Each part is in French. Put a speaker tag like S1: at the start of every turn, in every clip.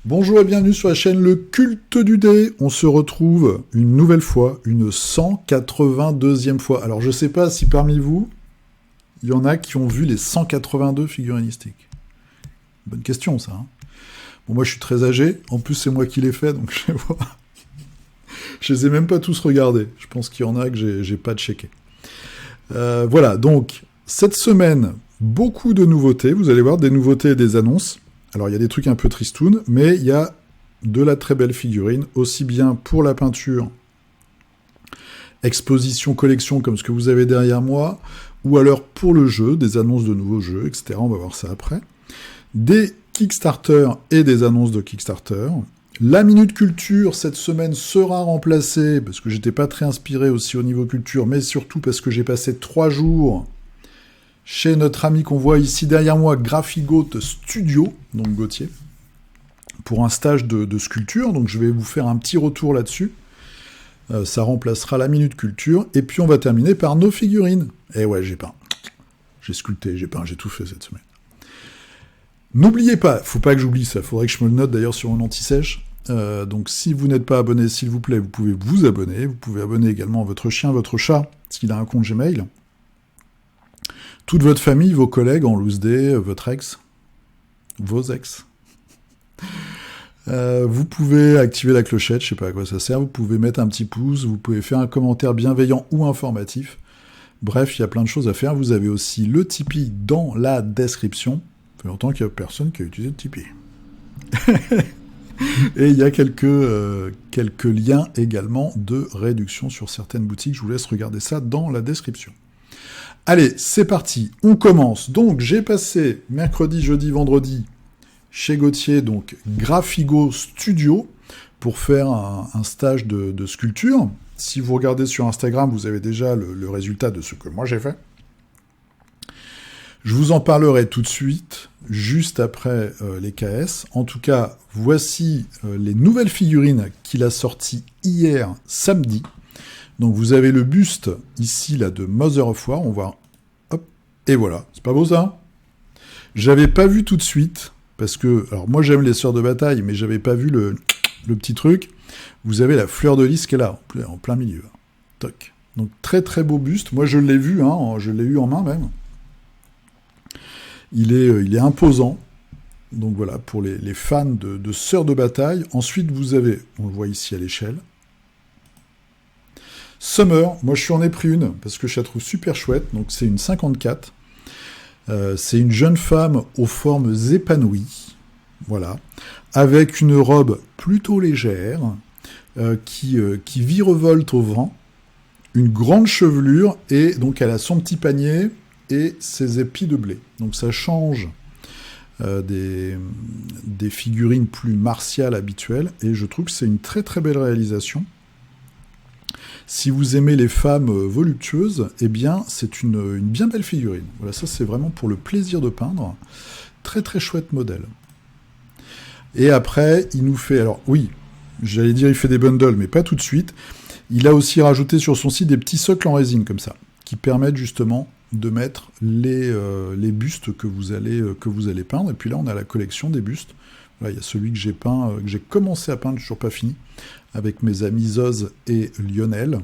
S1: Bonjour et bienvenue sur la chaîne Le Culte du Dé. On se retrouve une nouvelle fois, une 182e fois. Alors je sais pas si parmi vous, il y en a qui ont vu les 182 figurinistiques. Bonne question ça. Hein. Bon, moi je suis très âgé, en plus c'est moi qui les fais, donc je vais voir. Je les ai même pas tous regardés. Je pense qu'il y en a que j'ai pas checké. Voilà, donc cette semaine, beaucoup de nouveautés. Vous allez voir des nouveautés et des annonces. Alors, il y a des trucs un peu tristounes, mais il y a de la très belle figurine, aussi bien pour la peinture, exposition, collection, comme ce que vous avez derrière moi, ou alors pour le jeu, des annonces de nouveaux jeux, etc. On va voir ça après. Des Kickstarter et des annonces de Kickstarter. La Minute Culture, cette semaine, sera remplacée, parce que j'étais pas très inspiré aussi au niveau culture, mais surtout parce que j'ai passé 3 jours... chez notre ami qu'on voit ici derrière moi, Graphigoat Studio, donc Gauthier, pour un stage de sculpture. Donc je vais vous faire un petit retour là-dessus. Ça remplacera la Minute Culture. Et puis on va terminer par nos figurines. Eh ouais, j'ai peint. J'ai sculpté, j'ai peint, j'ai tout fait cette semaine. N'oubliez pas, faut pas que j'oublie ça, faudrait que je me le note d'ailleurs sur mon anti-sèche. Donc si vous n'êtes pas abonné, s'il vous plaît, vous pouvez vous abonner. Vous pouvez abonner également votre chien, votre chat, s'il a un compte Gmail. Toute votre famille, vos collègues en loose day, votre ex, vos ex. Vous pouvez activer la clochette, je sais pas à quoi ça sert, vous pouvez mettre un petit pouce, vous pouvez faire un commentaire bienveillant ou informatif. Bref, il y a plein de choses à faire. Vous avez aussi le Tipeee dans la description. Ça fait longtemps qu'il n'y a personne qui a utilisé le Tipeee. Et il y a quelques liens également de réduction sur certaines boutiques. Je vous laisse regarder ça dans la description. Allez, c'est parti, on commence. Donc, j'ai passé mercredi, jeudi, vendredi chez Gauthier, donc Graphigoat Studio, pour faire un stage de sculpture. Si vous regardez sur Instagram, vous avez déjà le résultat de ce que moi j'ai fait. Je vous en parlerai tout de suite, juste après les KS. En tout cas, voici les nouvelles figurines qu'il a sorties hier, samedi. Donc vous avez le buste ici là de Mother of War, on voit, hop, et voilà, c'est pas beau ça? J'avais pas vu tout de suite, parce que, alors moi j'aime les sœurs de bataille, mais j'avais pas vu le petit truc. Vous avez la fleur de lys qui est là, en plein milieu. Toc. Donc très très beau buste, moi je l'ai vu, hein, je l'ai eu en main même. Il est imposant, donc voilà, pour les fans de sœurs de bataille. Ensuite vous avez, on le voit ici à l'échelle, Summer, moi je en ai pris une, parce que je la trouve super chouette, donc c'est une 54. C'est une jeune femme aux formes épanouies, voilà, avec une robe plutôt légère, qui virevolte au vent, une grande chevelure, et donc elle a son petit panier et ses épis de blé. Donc ça change des figurines plus martiales habituelles, et je trouve que c'est une très très belle réalisation. Si vous aimez les femmes voluptueuses, eh bien, c'est une bien belle figurine. Voilà, ça, c'est vraiment pour le plaisir de peindre. Très, très chouette modèle. Et après, il nous fait... Alors, oui, j'allais dire il fait des bundles, mais pas tout de suite. Il a aussi rajouté sur son site des petits socles en résine, comme ça, qui permettent justement de mettre les bustes que vous allez peindre. Et puis là, on a la collection des bustes. Voilà, il y a celui que j'ai peint, que j'ai commencé à peindre, toujours pas fini, avec mes amis Zoz et Lionel.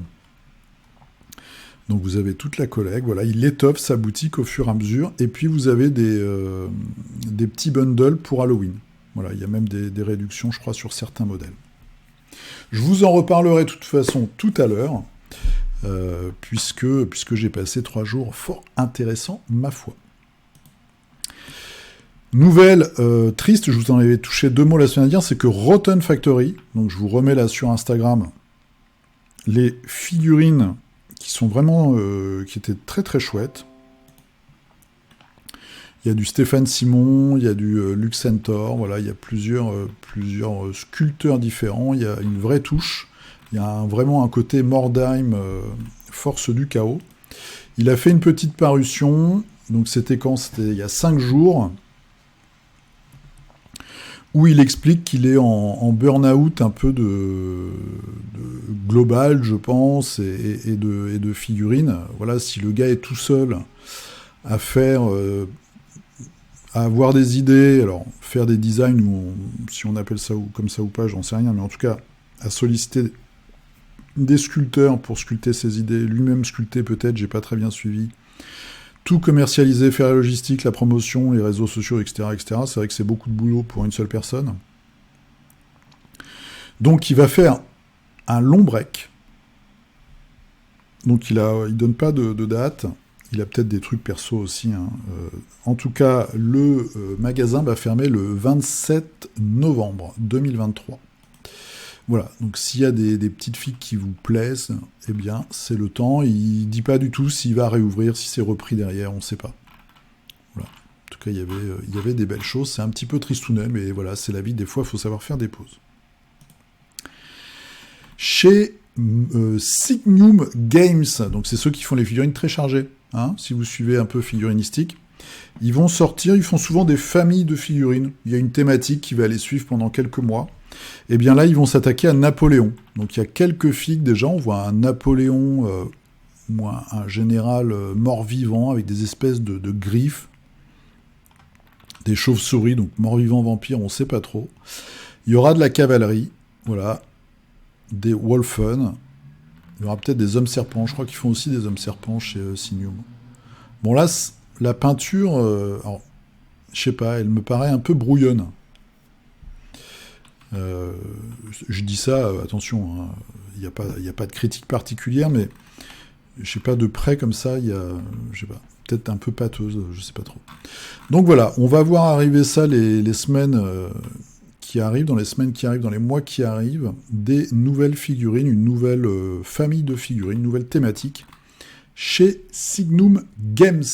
S1: Donc vous avez toute la collecte, voilà, il étoffe sa boutique au fur et à mesure, et puis vous avez des petits bundles pour Halloween. Voilà, il y a même des réductions, je crois, sur certains modèles. Je vous en reparlerai de toute façon tout à l'heure, puisque j'ai passé 3 jours fort intéressants, ma foi. Nouvelle triste, je vous en avais touché 2 mots la semaine dernière, c'est que Rotten Factory, donc je vous remets là sur Instagram, les figurines qui sont vraiment, qui étaient très très chouettes. Il y a du Stéphane Simon, il y a du Luxentor, voilà, il y a plusieurs sculpteurs différents, il y a une vraie touche, il y a vraiment un côté Mordheim, force du chaos. Il a fait une petite parution, donc c'était quand? C'était il y a 5 jours. où il explique qu'il est en burn-out un peu de global, je pense, et de figurines. Voilà, si le gars est tout seul à faire, à avoir des idées, alors faire des designs, si on appelle ça comme ça ou pas, j'en sais rien, mais en tout cas, à solliciter des sculpteurs pour sculpter ses idées, lui-même sculpter peut-être, j'ai pas très bien suivi, tout commercialiser, faire la logistique, la promotion, les réseaux sociaux, etc., etc. C'est vrai que c'est beaucoup de boulot pour une seule personne. Donc il va faire un long break. Donc il donne pas de date. Il a peut-être des trucs perso aussi. Hein. En tout cas, le magasin va fermer le 27 novembre 2023. Voilà, donc s'il y a des petites filles qui vous plaisent, eh bien, c'est le temps. Il dit pas du tout s'il va réouvrir, si c'est repris derrière, on ne sait pas. Voilà. En tout cas, il y avait des belles choses. C'est un petit peu tristounet, mais voilà, c'est la vie. Des fois, il faut savoir faire des pauses. Chez Signum Games, donc c'est ceux qui font les figurines très chargées, hein, si vous suivez un peu figurinistique, ils vont sortir, ils font souvent des familles de figurines. Il y a une thématique qui va les suivre pendant quelques mois. Et bien là, ils vont s'attaquer à Napoléon. Donc il y a quelques figues déjà, on voit un Napoléon, ou un général mort-vivant avec des espèces de griffes, des chauves-souris, donc mort-vivant vampire, on ne sait pas trop. Il y aura de la cavalerie, voilà, des Wolfen, il y aura peut-être des hommes-serpents, je crois qu'ils font aussi des hommes-serpents chez Signum. Bon là, la peinture, alors, je sais pas, elle me paraît un peu brouillonne. Je dis ça, attention, hein, il n'y a pas de critique particulière, mais je sais pas, de près comme ça, il y a, je sais pas, peut-être un peu pâteuse, je sais pas trop. Donc voilà, on va voir arriver ça les semaines qui arrivent, dans les mois qui arrivent, des nouvelles figurines, une nouvelle famille de figurines, une nouvelle thématique, chez Signum Games.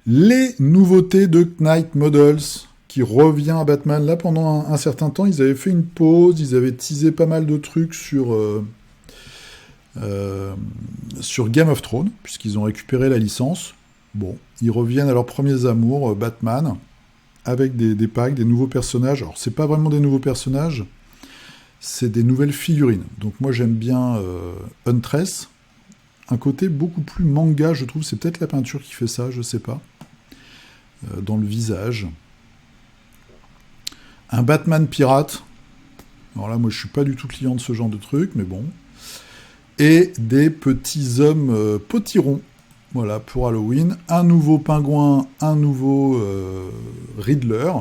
S1: Les nouveautés de Knight Models, qui revient à Batman. Là, pendant un certain temps, ils avaient fait une pause, ils avaient teasé pas mal de trucs sur Game of Thrones, puisqu'ils ont récupéré la licence. Bon, ils reviennent à leurs premiers amours, Batman, avec des packs, des nouveaux personnages. Alors, c'est pas vraiment des nouveaux personnages, c'est des nouvelles figurines. Donc moi, j'aime bien Huntress. Un côté beaucoup plus manga, je trouve. C'est peut-être la peinture qui fait ça, je sais pas. Dans le visage. Un Batman pirate. Alors là, moi, je suis pas du tout client de ce genre de truc, mais bon. Et des petits hommes potirons. Voilà, pour Halloween. Un nouveau pingouin, un nouveau Riddler.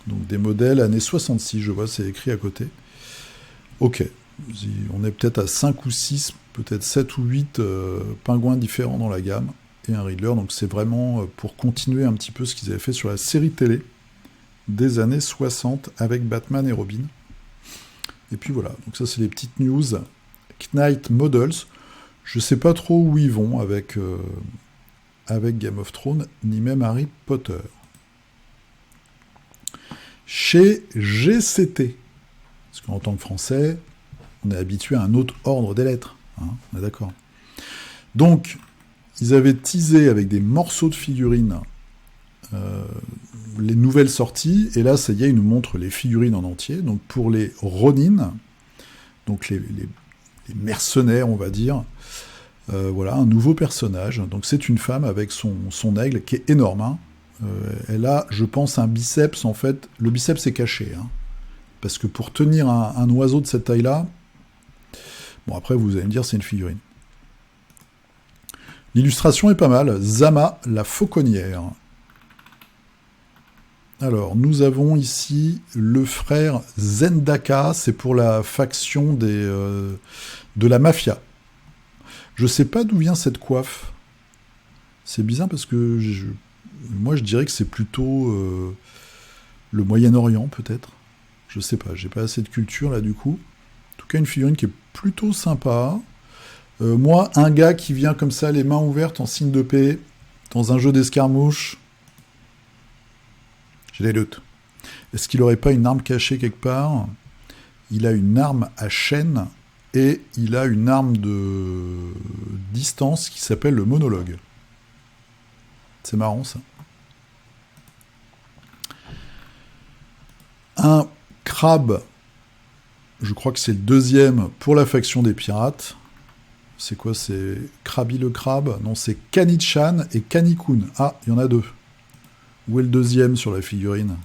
S1: Donc des modèles années 66, je vois, c'est écrit à côté. Ok. On est peut-être à 5 ou 6, peut-être 7 ou 8 pingouins différents dans la gamme. Et un Riddler, donc c'est vraiment pour continuer un petit peu ce qu'ils avaient fait sur la série télé des années 60 avec Batman et Robin. Et puis voilà, donc ça c'est les petites news. Knight Models, je sais pas trop où ils vont avec Game of Thrones, ni même Harry Potter. Chez GCT, parce qu'en tant que Français, on est habitué à un autre ordre des lettres, hein, on est d'accord. Donc, ils avaient teasé avec des morceaux de figurines les nouvelles sorties, et là, ça y est, ils nous montrent les figurines en entier. Donc, pour les Ronin, donc les mercenaires, on va dire, voilà, un nouveau personnage. Donc, c'est une femme avec son aigle, qui est énorme. Hein. Elle a, je pense, un biceps, en fait. Le biceps est caché, hein, parce que pour tenir un oiseau de cette taille-là, bon, après, vous allez me dire, c'est une figurine. L'illustration est pas mal. Zama, la fauconnière. Alors, nous avons ici le frère Zendaka, c'est pour la faction de la mafia. Je sais pas d'où vient cette coiffe. C'est bizarre parce que moi je dirais que c'est plutôt le Moyen-Orient peut-être. Je sais pas, j'ai pas assez de culture là du coup. En tout cas, une figurine qui est plutôt sympa. Moi, un gars qui vient comme ça, les mains ouvertes en signe de paix, dans un jeu d'escarmouche, j'ai des doutes. Est-ce qu'il n'aurait pas une arme cachée quelque part ? Il a une arme à chaîne et il a une arme de distance qui s'appelle le monologue. C'est marrant ça. un crabe, je crois que c'est le deuxième pour la faction des pirates. C'est quoi, c'est Krabi le crabe? Non, c'est Kanichan et Kanikun. Ah, il y en a deux. Où est le deuxième sur la figurine?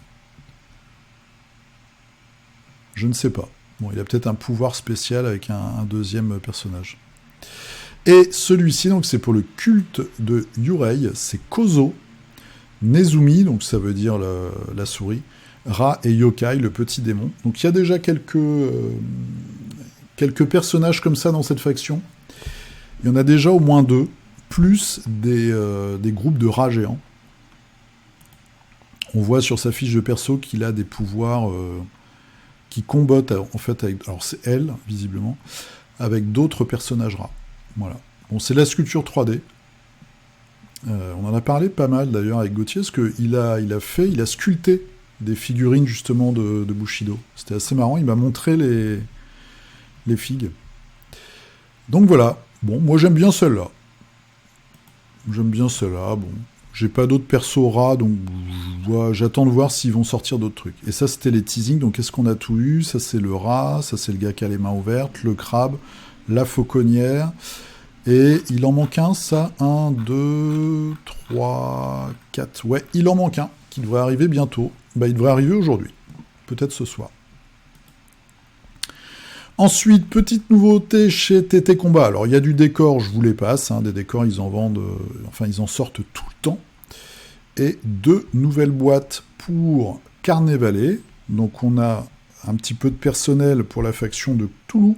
S1: Je ne sais pas. Bon, il a peut-être un pouvoir spécial avec un deuxième personnage. Et celui-ci, donc c'est pour le culte de Yurei, c'est Kozo, Nezumi, donc ça veut dire la souris, Ra et Yokai, le petit démon. Donc il y a déjà quelques personnages comme ça dans cette faction. Il y en a déjà au moins 2, plus des groupes de rats géants. On voit sur sa fiche de perso qu'il a des pouvoirs qui combattent en fait avec... Alors c'est elle, visiblement, avec d'autres personnages rats. Voilà. Bon, c'est la sculpture 3D. On en a parlé pas mal d'ailleurs avec Gauthier, parce qu'il a sculpté des figurines justement de Bushido. C'était assez marrant, il m'a montré les figues. Donc voilà. Bon, moi j'aime bien celle-là. Bon, j'ai pas d'autres persos rats, donc j'attends de voir s'ils vont sortir d'autres trucs. Et ça, c'était les teasings, donc est-ce qu'on a tout eu? Ça, c'est le rat, ça, c'est le gars qui a les mains ouvertes, le crabe, la fauconnière, et il en manque un, ça, 1, 2, 3, 4, ouais, il en manque un, qui devrait arriver bientôt. Bah, il devrait arriver aujourd'hui, peut-être ce soir. Ensuite, petite nouveauté chez TT Combat. Alors, il y a du décor, je vous les passe. Hein, des décors, ils en vendent... ils en sortent tout le temps. Et 2 nouvelles boîtes pour Carnavalet. Donc, on a un petit peu de personnel pour la faction de Cthulhu.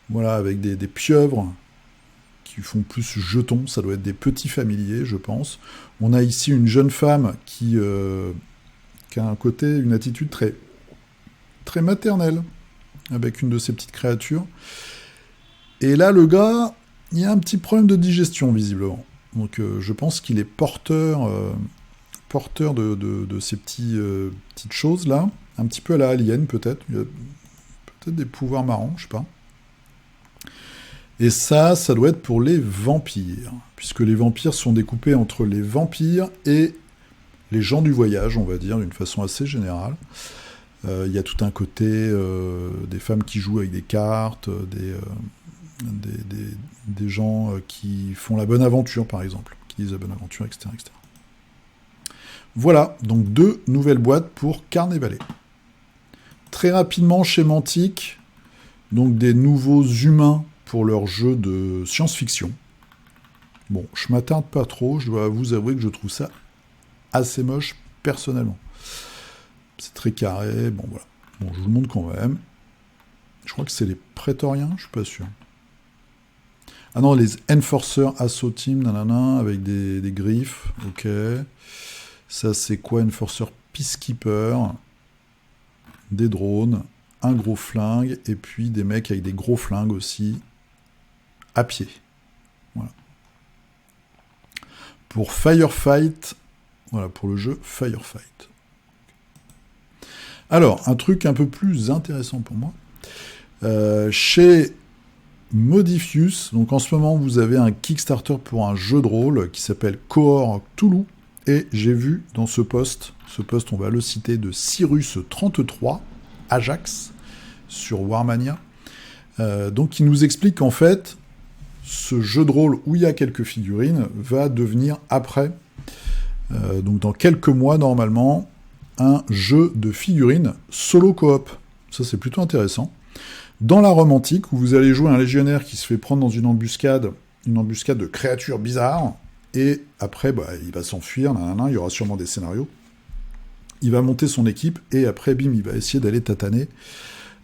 S1: Voilà, avec des pieuvres qui font plus jetons. Ça doit être des petits familiers, je pense. On a ici une jeune femme qui a un côté, une attitude très, très maternelle, avec une de ces petites créatures. Et là, le gars, il y a un petit problème de digestion, visiblement. Donc, je pense qu'il est porteur de ces petites choses-là. Un petit peu à la Alien, peut-être. Il y a peut-être des pouvoirs marrants, je sais pas. Et ça doit être pour les vampires. Puisque les vampires sont découpés entre les vampires et les gens du voyage, on va dire, d'une façon assez générale. Il y a tout un côté des femmes qui jouent avec des cartes, des gens qui font la bonne aventure, par exemple, qui disent la bonne aventure, etc., etc. Voilà, donc 2 nouvelles boîtes pour Carnavalet. Très rapidement, chez Mantic, donc des nouveaux humains pour leur jeu de science-fiction. Bon, je m'attarde pas trop, je dois vous avouer que je trouve ça assez moche, personnellement. C'est très carré, bon voilà. Bon, je vous le montre quand même. Je crois que c'est les prétoriens, je suis pas sûr. Ah non, les Enforcer Assault Team, nanana, avec des griffes, ok. Ça, c'est quoi, Enforcer Peacekeeper? Des drones, un gros flingue, et puis des mecs avec des gros flingues aussi, à pied. Voilà. Pour Firefight, voilà, pour le jeu Firefight. Alors, un truc un peu plus intéressant pour moi. Chez Modifius, donc en ce moment, vous avez un Kickstarter pour un jeu de rôle qui s'appelle Cohort Cthulhu. Et j'ai vu dans ce post, on va le citer, de Cyrus33, Ajax, sur Warmania. Donc, il nous explique qu'en fait, ce jeu de rôle où il y a quelques figurines va devenir après, donc dans quelques mois normalement, un jeu de figurines solo coop. Ça, c'est plutôt intéressant. Dans la Rome antique, où vous allez jouer un légionnaire qui se fait prendre dans une embuscade de créatures bizarres, et après, il va s'enfuir, il y aura sûrement des scénarios. Il va monter son équipe, et après, bim, il va essayer d'aller tataner,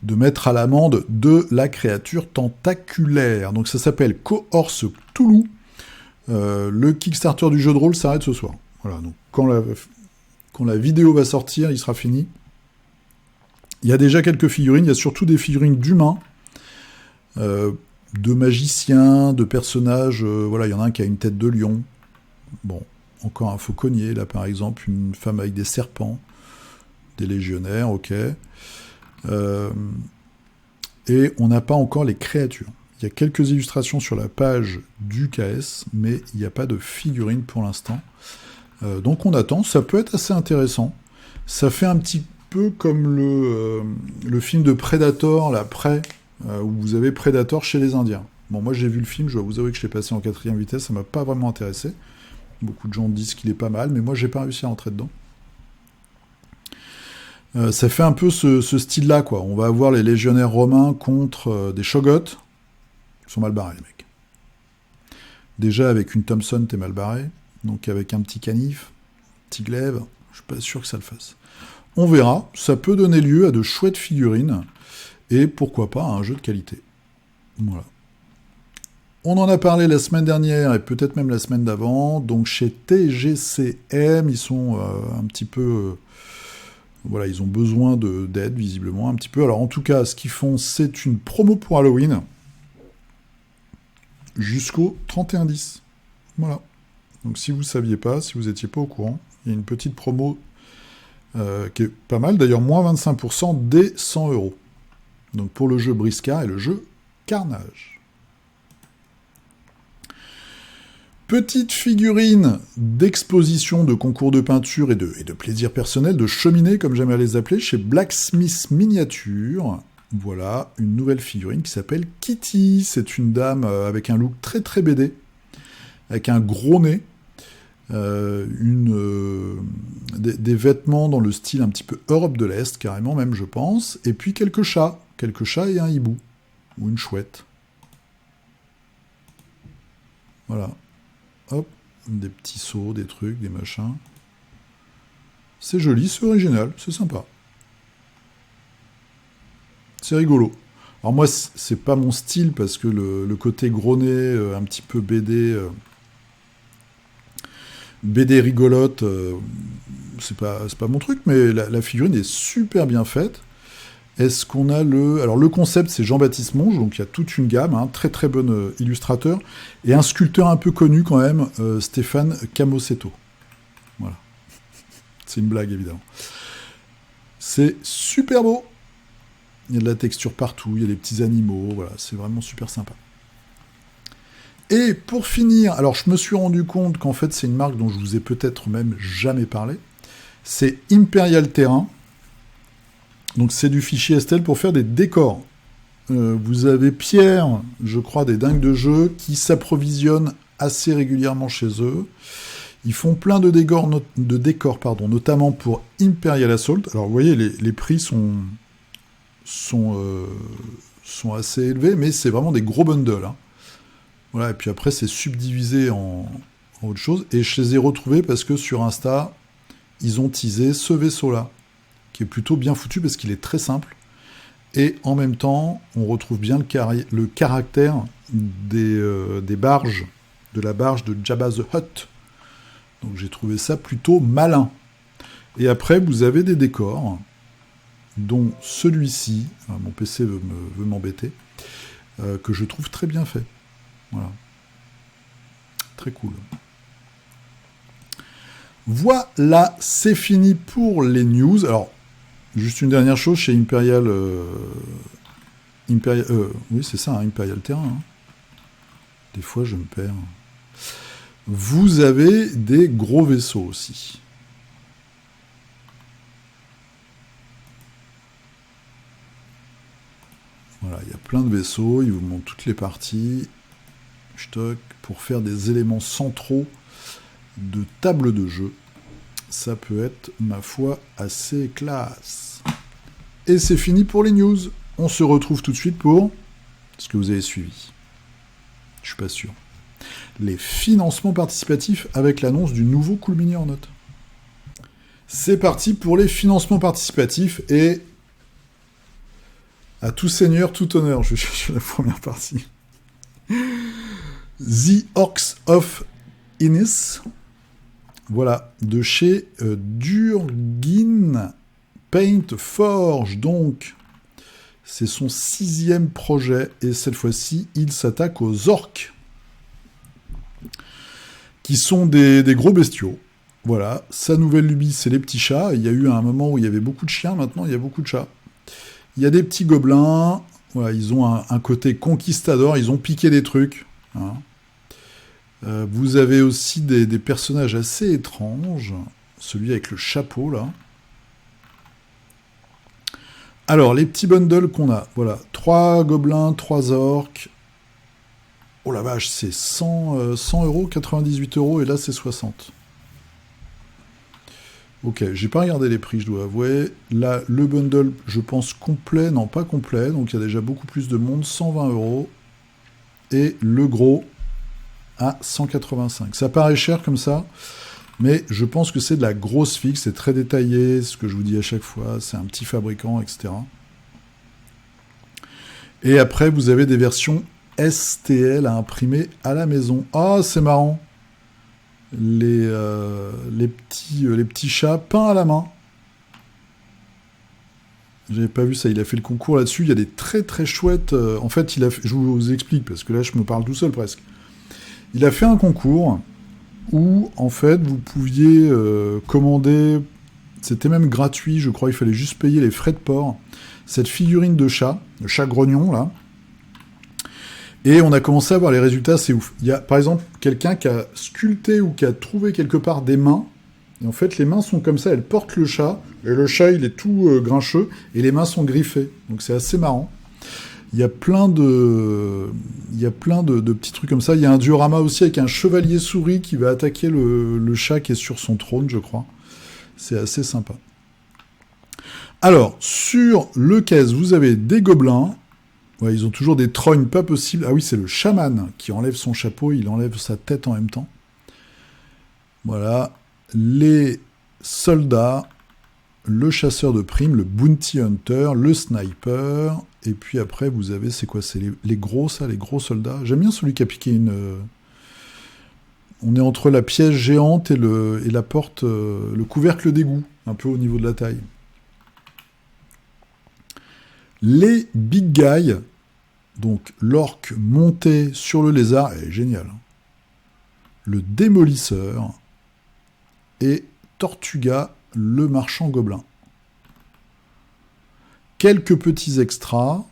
S1: de mettre à l'amende de la créature tentaculaire. Donc ça s'appelle Cohort Cthulhu. Le Kickstarter du jeu de rôle s'arrête ce soir. Voilà, donc quand la vidéo va sortir, il sera fini. Il y a déjà quelques figurines, il y a surtout des figurines d'humains, de magiciens, de personnages, voilà, il y en a un qui a une tête de lion. Bon, encore un fauconnier, là par exemple, une femme avec des serpents, des légionnaires, ok. Et on n'a pas encore les créatures. Il y a quelques illustrations sur la page du KS, mais il n'y a pas de figurines pour l'instant. Donc on attend, ça peut être assez intéressant. Ça fait un petit peu comme le film de Predator, là, Prey, où vous avez Predator chez les Indiens. Bon, moi j'ai vu le film, je dois vous avouer que je l'ai passé en 4ème vitesse, ça m'a pas vraiment intéressé. Beaucoup de gens disent qu'il est pas mal, mais moi j'ai pas réussi à rentrer dedans. Ça fait un peu ce style-là, quoi. On va avoir les légionnaires romains contre des Shoggoths. Ils sont mal barrés, les mecs. Déjà, avec une Thompson, t'es mal barré. Donc avec un petit canif, petit glaive, je suis pas sûr que ça le fasse. On verra, ça peut donner lieu à de chouettes figurines, et pourquoi pas à un jeu de qualité. Voilà. On en a parlé la semaine dernière, et peut-être même la semaine d'avant, donc chez TGCM, ils sont un petit peu... voilà, ils ont besoin d'aide, visiblement, un petit peu. Alors en tout cas, ce qu'ils font, c'est une promo pour Halloween, jusqu'au 31/10. Voilà. Donc si vous ne saviez pas, si vous n'étiez pas au courant, il y a une petite promo qui est pas mal, d'ailleurs moins 25% dès 100 €. Donc pour le jeu Briscard et le jeu Carnage. Petite figurine d'exposition, de concours de peinture et de plaisir personnel, de cheminée, comme j'aime à les appeler, chez Blacksmith Miniature. Voilà, une nouvelle figurine qui s'appelle Kitty. C'est une dame avec un look très très BD, avec un gros nez, des vêtements dans le style un petit peu Europe de l'Est, carrément même, je pense, et puis quelques chats et un hibou, ou une chouette. Voilà. Hop, des petits seaux, des trucs, des machins. C'est joli, c'est original, c'est sympa. C'est rigolo. Alors moi, c'est pas mon style, parce que le côté gros nez, un petit peu BD rigolote, c'est pas mon truc, mais la figurine est super bien faite. Est-ce qu'on a le... Alors le concept, c'est Jean-Baptiste Monge, donc il y a toute une gamme, hein, très très bon illustrateur, et un sculpteur un peu connu quand même, Stéphane Camosetto. Voilà. C'est une blague, évidemment. C'est super beau. Il y a de la texture partout, il y a des petits animaux, voilà, c'est vraiment super sympa. Et pour finir, alors je me suis rendu compte qu'en fait c'est une marque dont je vous ai peut-être même jamais parlé, c'est Imperial Terrain. Donc c'est du fichier Estelle pour faire des décors. Vous avez Pierre, je crois, des dingues de jeu, qui s'approvisionnent assez régulièrement chez eux. Ils font plein de décors, notamment pour Imperial Assault. Alors vous voyez, les prix sont assez élevés, mais c'est vraiment des gros bundles, hein. Voilà, et puis après, c'est subdivisé en autre chose. Et je les ai retrouvés parce que sur Insta, ils ont teasé ce vaisseau-là, qui est plutôt bien foutu parce qu'il est très simple. Et en même temps, on retrouve bien le caractère des barges, de la barge de Jabba the Hutt. Donc j'ai trouvé ça plutôt malin. Et après, vous avez des décors, dont celui-ci, mon PC veut m'embêter, que je trouve très bien fait. Voilà. Très cool. Voilà, c'est fini pour les news. Alors, juste une dernière chose chez Imperial... oui, c'est ça, hein, Imperial Terrain. Hein. Des fois, je me perds. Vous avez des gros vaisseaux aussi. Voilà, il y a plein de vaisseaux, ils vous montrent toutes les parties. Stock pour faire des éléments centraux de table de jeu. Ça peut être, ma foi, assez classe. Et c'est fini pour les news. On se retrouve tout de suite pour ce que vous avez suivi. Je suis pas sûr. Les financements participatifs avec l'annonce du nouveau Cool Mini en note. C'est parti pour les financements participatifs et à tout seigneur, tout honneur. Je cherche la première partie. The Orcs of Innis, voilà, de chez Durgin Paint Forge, donc c'est son 6e projet, et cette fois-ci, il s'attaque aux orques, qui sont des gros bestiaux. Voilà, sa nouvelle lubie, c'est les petits chats. Il y a eu un moment où il y avait beaucoup de chiens, maintenant il y a beaucoup de chats. Il y a des petits gobelins, voilà, ils ont un côté conquistador, ils ont piqué des trucs, hein. Vous avez aussi des personnages assez étranges. Celui avec le chapeau, là. Alors, les petits bundles qu'on a, voilà, 3 gobelins, 3 orques. Oh la vache, c'est 100 euros, 98 euros, et là c'est 60. Ok, j'ai pas regardé les prix, je dois avouer. Là, le bundle, je pense complet, non pas complet, donc il y a déjà beaucoup plus de monde, 120 euros. Et le gros à 185. Ça paraît cher comme ça, mais je pense que c'est de la grosse fixe, c'est très détaillé, ce que je vous dis à chaque fois, c'est un petit fabricant, etc. Et après, vous avez des versions STL à imprimer à la maison. Ah, c'est marrant. Les petits chats peints à la main. J'avais pas vu ça, il a fait le concours là-dessus, il y a des très très chouettes... en fait, je vous explique, parce que là je me parle tout seul presque. Il a fait un concours où, en fait, vous pouviez commander... C'était même gratuit, je crois, il fallait juste payer les frais de port. Cette figurine de chat, le chat grognon, là. Et on a commencé à voir les résultats, c'est ouf. Il y a, par exemple, quelqu'un qui a sculpté ou qui a trouvé quelque part des mains. Et en fait, les mains sont comme ça, elles portent le chat. Et le chat, il est tout grincheux. Et les mains sont griffées. Donc c'est assez marrant. Il y a plein de petits trucs comme ça. Il y a un diorama aussi avec un chevalier souris qui va attaquer le chat qui est sur son trône, je crois. C'est assez sympa. Alors, sur le caisse, vous avez des gobelins. Ouais, ils ont toujours des trognes pas possibles. Ah oui, c'est le chaman qui enlève son chapeau, il enlève sa tête en même temps. Voilà. Les soldats, le chasseur de primes, le bounty hunter, le sniper. Et puis après, vous avez, c'est quoi? C'est les gros, ça, les gros soldats. J'aime bien celui qui a piqué une... On est entre la pièce géante et la porte, le couvercle d'égout, un peu au niveau de la taille. Les big guys, donc l'orque monté sur le lézard, elle est géniale. Le démolisseur et Tortuga, le marchand gobelin. Quelques petits extras.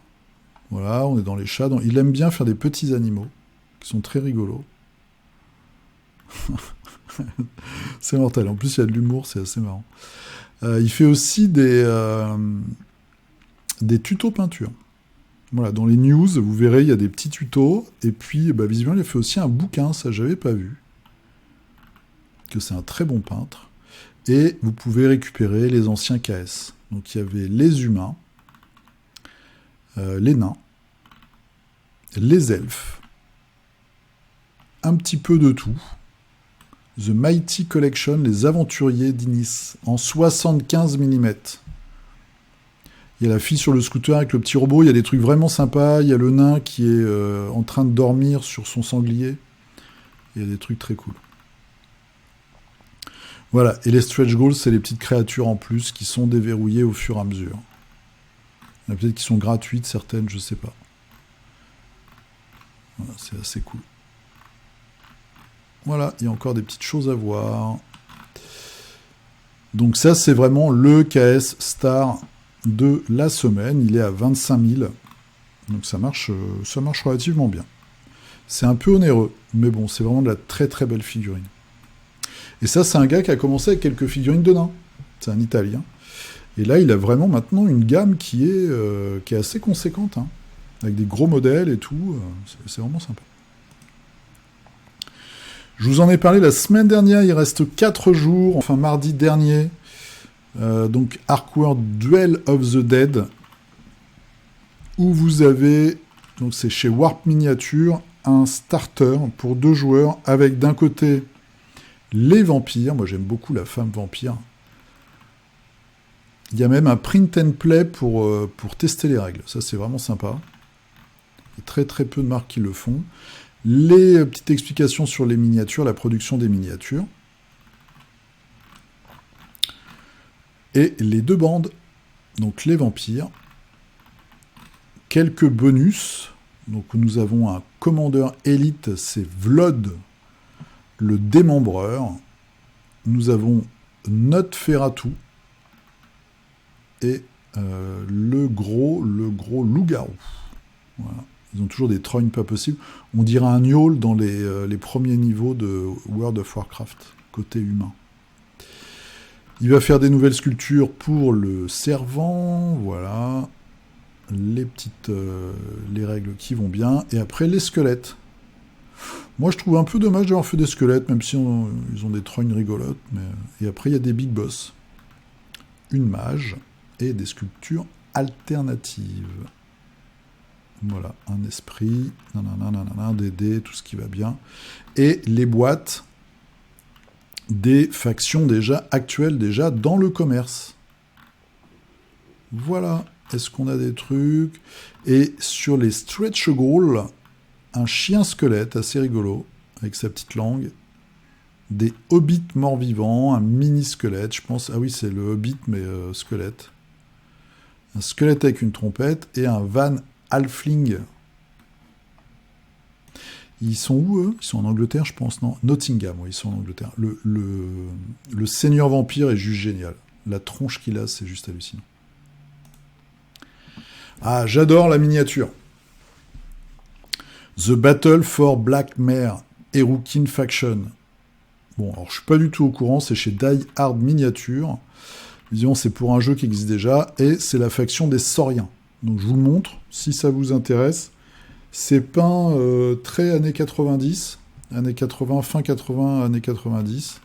S1: Voilà, on est dans les chats. Donc, il aime bien faire des petits animaux qui sont très rigolos. C'est mortel. En plus, il y a de l'humour, c'est assez marrant. Il fait aussi des tutos peinture. Voilà, dans les news, vous verrez, il y a des petits tutos. Et puis, visiblement, il a fait aussi un bouquin, ça, j'avais pas vu. Que c'est un très bon peintre. Et vous pouvez récupérer les anciens KS. Donc, il y avait les humains, les nains, les elfes, un petit peu de tout. The Mighty Collection, les aventuriers d'Inis, en 75 mm. Il y a la fille sur le scooter avec le petit robot, il y a des trucs vraiment sympas, il y a le nain qui est en train de dormir sur son sanglier. Il y a des trucs très cool. Voilà, et les stretch goals, c'est les petites créatures en plus qui sont déverrouillées au fur et à mesure. Il y en a peut-être qui sont gratuites, certaines, je sais pas. Voilà, c'est assez cool. Voilà, il y a encore des petites choses à voir. Donc ça, c'est vraiment le KS Star de la semaine. Il est à 25 000. Donc ça marche relativement bien. C'est un peu onéreux, mais bon, c'est vraiment de la très très belle figurine. Et ça, c'est un gars qui a commencé avec quelques figurines de nains. C'est un Italien. Et là, il a vraiment maintenant une gamme qui est assez conséquente, hein, avec des gros modèles et tout. C'est vraiment sympa. Je vous en ai parlé la semaine dernière, il reste 4 jours, enfin mardi dernier. Donc Arcworld Duel of the Dead, où vous avez, donc c'est chez Warp Miniature, un starter pour 2 joueurs, avec d'un côté les vampires. Moi j'aime beaucoup la femme vampire. Il y a même un print and play pour tester les règles. Ça, c'est vraiment sympa. Il y a très très peu de marques qui le font. Les petites explications sur les miniatures, la production des miniatures. Et les 2 bandes, donc les vampires. Quelques bonus. Donc nous avons un commandeur élite, c'est Vlod, le démembreur. Nous avons Nosferatu. Et le gros loup-garou. Voilà. Ils ont toujours des trognes pas possibles. On dirait un gnôle dans les premiers niveaux de World of Warcraft, côté humain. Il va faire des nouvelles sculptures pour le servant, voilà. Les petites les règles qui vont bien. Et après, les squelettes. Moi, je trouve un peu dommage d'avoir fait des squelettes, même si ils ont des trognes rigolotes. Mais... Et après, il y a des big boss. Une mage et des sculptures alternatives. Voilà, un esprit, des dés, tout ce qui va bien. Et les boîtes des factions déjà actuelles, déjà dans le commerce. Voilà. Est-ce qu'on a des trucs? Et sur les stretch goals, un chien squelette assez rigolo, avec sa petite langue. Des hobbits morts-vivants, un mini squelette, je pense. Ah oui, c'est le hobbit, mais squelette. Un squelette avec une trompette et un van halfling. Ils sont où, eux? Ils sont en Angleterre, je pense, non? Nottingham, oui, ils sont en Angleterre. Le seigneur vampire est juste génial. La tronche qu'il a, c'est juste hallucinant. Ah, j'adore la miniature. The Battle for Black Mare, Erukin Faction. Bon, alors je suis pas du tout au courant, c'est chez Die Hard Miniature. Disons, c'est pour un jeu qui existe déjà, et c'est la faction des Sauriens. Donc je vous le montre, si ça vous intéresse. C'est peint très années 90, années 80, fin 80, années 90.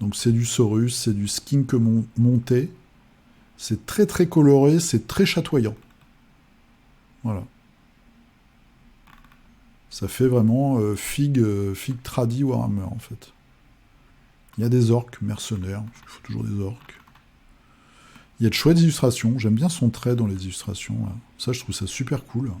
S1: Donc c'est du Saurus, c'est du skink monté. C'est très très coloré, c'est très chatoyant. Voilà. Ça fait vraiment figue tradi Warhammer, en fait. Il y a des orques mercenaires, il faut toujours des orques. Il y a de chouettes illustrations, j'aime bien son trait dans les illustrations. Là. Ça, je trouve ça super cool.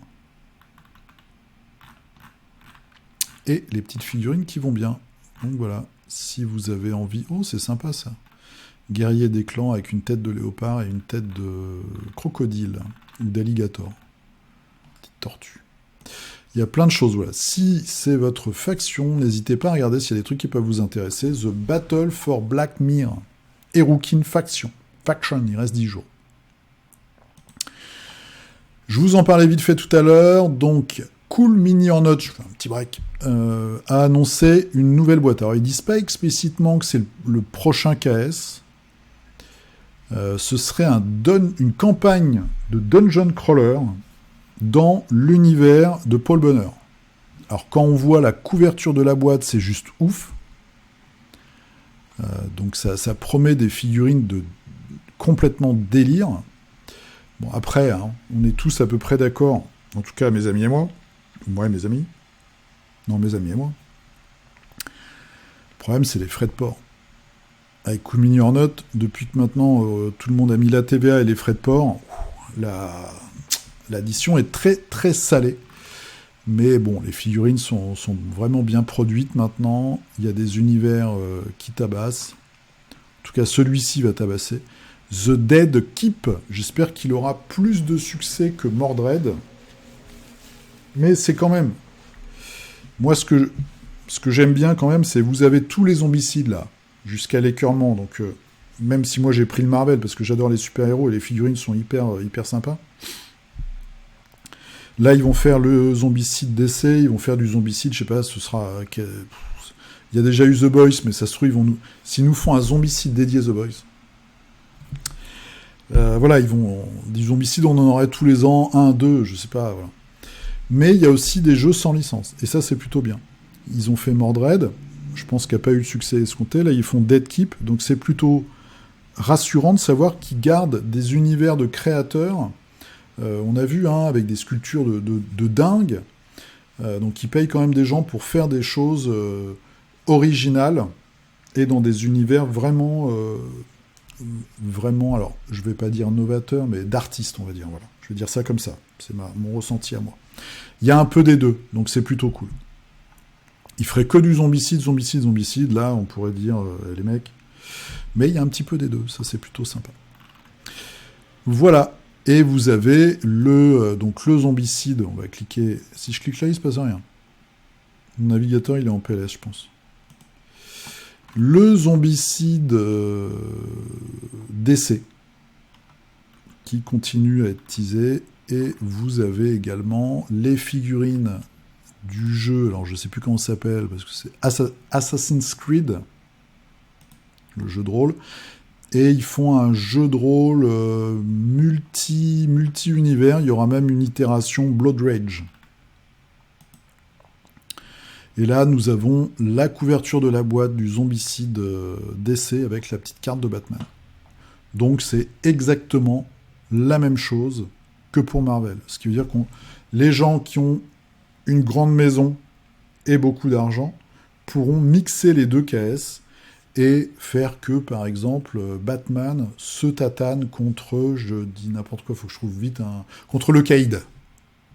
S1: Et les petites figurines qui vont bien. Donc voilà, si vous avez envie... Oh, c'est sympa ça. Guerrier des clans avec une tête de léopard et une tête de crocodile ou d'alligator. Petite tortue. Il y a plein de choses, voilà. Si c'est votre faction, n'hésitez pas à regarder s'il y a des trucs qui peuvent vous intéresser. The Battle for Black Mare. Erukin Faction. Il reste 10 jours. Je vous en parlais vite fait tout à l'heure. Donc, Cool Mini or Not, je fais un petit break, a annoncé une nouvelle boîte. Alors, ils disent pas explicitement que c'est le prochain KS. Ce serait une campagne de Dungeon Crawler dans l'univers de Paul Bonheur. Alors, quand on voit la couverture de la boîte, c'est juste ouf. Donc, ça promet des figurines de complètement délire. Bon, après, hein, on est tous à peu près d'accord, en tout cas mes amis et moi. Moi et mes amis. Non, mes amis et moi. Le problème, c'est les frais de port. Avec Cool Mini or Not, depuis que maintenant tout le monde a mis la TVA et les frais de port, l'addition est très très salée. Mais bon, les figurines sont vraiment bien produites maintenant. Il y a des univers qui tabassent. En tout cas, celui-ci va tabasser. The Dead Keep, j'espère qu'il aura plus de succès que Mordred. Mais c'est quand même... Moi, ce que j'aime bien quand même, c'est vous avez tous les zombicides là, jusqu'à l'écœurement. Donc, même si moi j'ai pris le Marvel, parce que j'adore les super-héros et les figurines sont hyper sympas. Là, ils vont faire le zombicide d'essai, ils vont faire du zombicide, je sais pas, ce sera... Il y a déjà eu The Boys, mais ça se trouve, s'ils nous font un zombicide dédié The Boys... voilà, des zombicides, on en aurait tous les ans, 1, 2, je sais pas, voilà. Mais il y a aussi des jeux sans licence, et ça c'est plutôt bien. Ils ont fait Mordred, je pense qu'il n'y a pas eu le succès escompté, là ils font Dead Keep, donc c'est plutôt rassurant de savoir qu'ils gardent des univers de créateurs. On a vu, hein, avec des sculptures de dingue, donc ils payent quand même des gens pour faire des choses originales, et dans des univers vraiment, alors je vais pas dire novateur, mais d'artiste, on va dire, voilà. Je vais dire ça comme ça, c'est mon ressenti à moi. Il y a un peu des deux, donc c'est plutôt cool. Il ferait que du zombicide, là on pourrait dire les mecs, mais il y a un petit peu des deux, ça c'est plutôt sympa. Voilà, et vous avez donc le zombicide, on va cliquer, si je clique là il se passe rien. Mon navigateur il est en PLS je pense. Le zombicide d'essai, qui continue à être teasé, et vous avez également les figurines du jeu, alors je sais plus comment ça s'appelle, parce que c'est Assassin's Creed, le jeu de rôle. Et ils font un jeu de rôle multi-univers. Il y aura même une itération Blood Rage. Et là, nous avons la couverture de la boîte du Zombicide DC avec la petite carte de Batman. Donc c'est exactement la même chose que pour Marvel. Ce qui veut dire que les gens qui ont une grande maison et beaucoup d'argent pourront mixer les deux KS et faire que, par exemple, Batman se tatane contre, je dis n'importe quoi, il faut que je trouve vite contre le Caïd.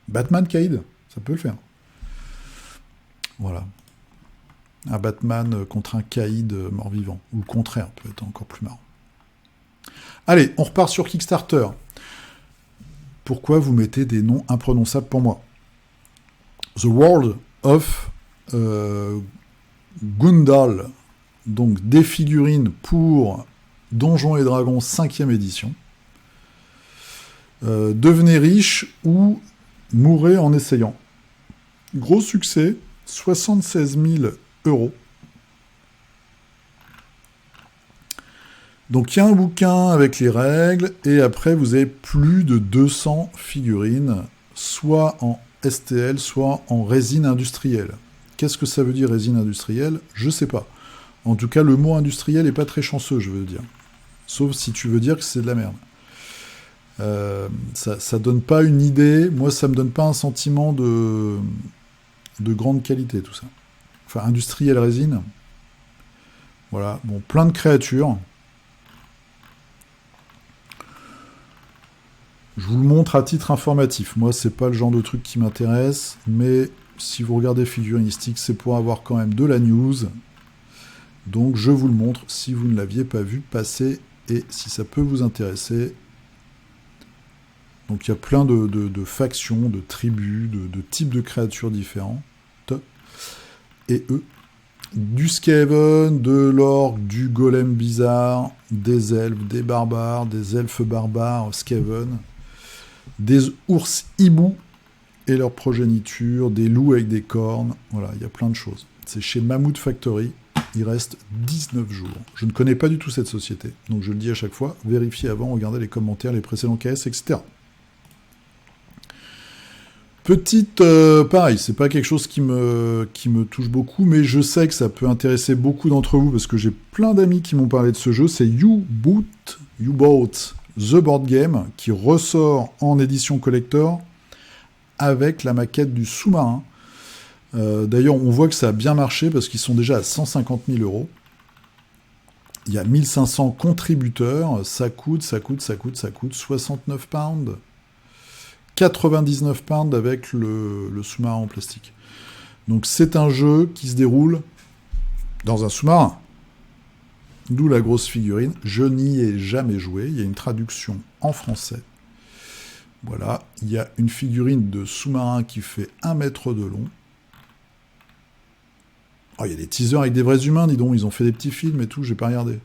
S1: Batman Caïd, ça peut le faire. Voilà. Un Batman contre un Caïd mort-vivant. Ou le contraire, peut être encore plus marrant. Allez, on repart sur Kickstarter. Pourquoi vous mettez des noms imprononçables pour moi? The World of Gundal. Donc des figurines pour Donjons et Dragons 5e édition. Devenez riche ou mourrez en essayant. Gros succès, 76 000 €. Donc il y a un bouquin avec les règles, et après vous avez plus de 200 figurines, soit en STL, soit en résine industrielle. Qu'est-ce que ça veut dire résine industrielle? Je sais pas. En tout cas, le mot industriel n'est pas très chanceux, je veux dire. Sauf si tu veux dire que c'est de la merde. Ça donne pas une idée. Moi, ça me donne pas un sentiment de grande qualité, tout ça. Enfin, industriel résine. Voilà. Bon, plein de créatures. Je vous le montre à titre informatif. Moi, c'est pas le genre de truc qui m'intéresse, mais si vous regardez Figuristique, c'est pour avoir quand même de la news. Donc je vous le montre si vous ne l'aviez pas vu passer et si ça peut vous intéresser. Donc il y a plein de factions, de tribus, de types de créatures différentes. Et eux, du Skaven, de l'orque, du golem bizarre, des elfes, des barbares, des elfes barbares, Skaven, des ours hiboux et leur progéniture, des loups avec des cornes. Voilà, il y a plein de choses. C'est chez Mammoth Factory. Il reste 19 jours. Je ne connais pas du tout cette société, donc je le dis à chaque fois, vérifiez avant, regardez les commentaires, les précédents KS, etc. Petite, pareil, c'est pas quelque chose qui me touche beaucoup, mais je sais que ça peut intéresser beaucoup d'entre vous, parce que j'ai plein d'amis qui m'ont parlé de ce jeu, c'est U-Boat The Board Game, qui ressort en édition collector, avec la maquette du sous-marin. D'ailleurs, on voit que ça a bien marché parce qu'ils sont déjà à 150 000 €. Il y a 1500 contributeurs. Ça coûte 69 pounds. 99 pounds avec le sous-marin en plastique. Donc c'est un jeu qui se déroule dans un sous-marin. D'où la grosse figurine. Je n'y ai jamais joué. Il y a une traduction en français. Voilà. Il y a une figurine de sous-marin qui fait 1 mètre de long. Oh, il y a des teasers avec des vrais humains, dis donc, ils ont fait des petits films et tout, j'ai pas regardé.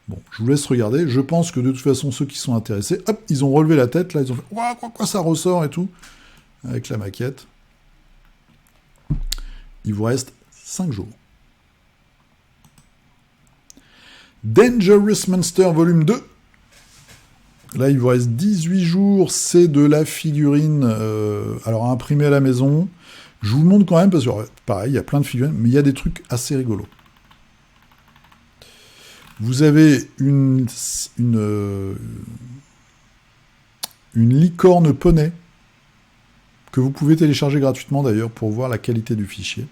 S1: Bon, je vous laisse regarder, je pense que de toute façon, ceux qui sont intéressés, hop, ils ont relevé la tête, là, ils ont fait « quoi, ça ressort » et tout, avec la maquette. Il vous reste 5 jours. Dangerous Monster Volume 2. Là, il vous reste 18 jours, c'est de la figurine, alors imprimée à la maison. Je vous le montre quand même, parce que, pareil, il y a plein de figurines, mais il y a des trucs assez rigolos. Vous avez une licorne poney, que vous pouvez télécharger gratuitement, d'ailleurs, pour voir la qualité du fichier.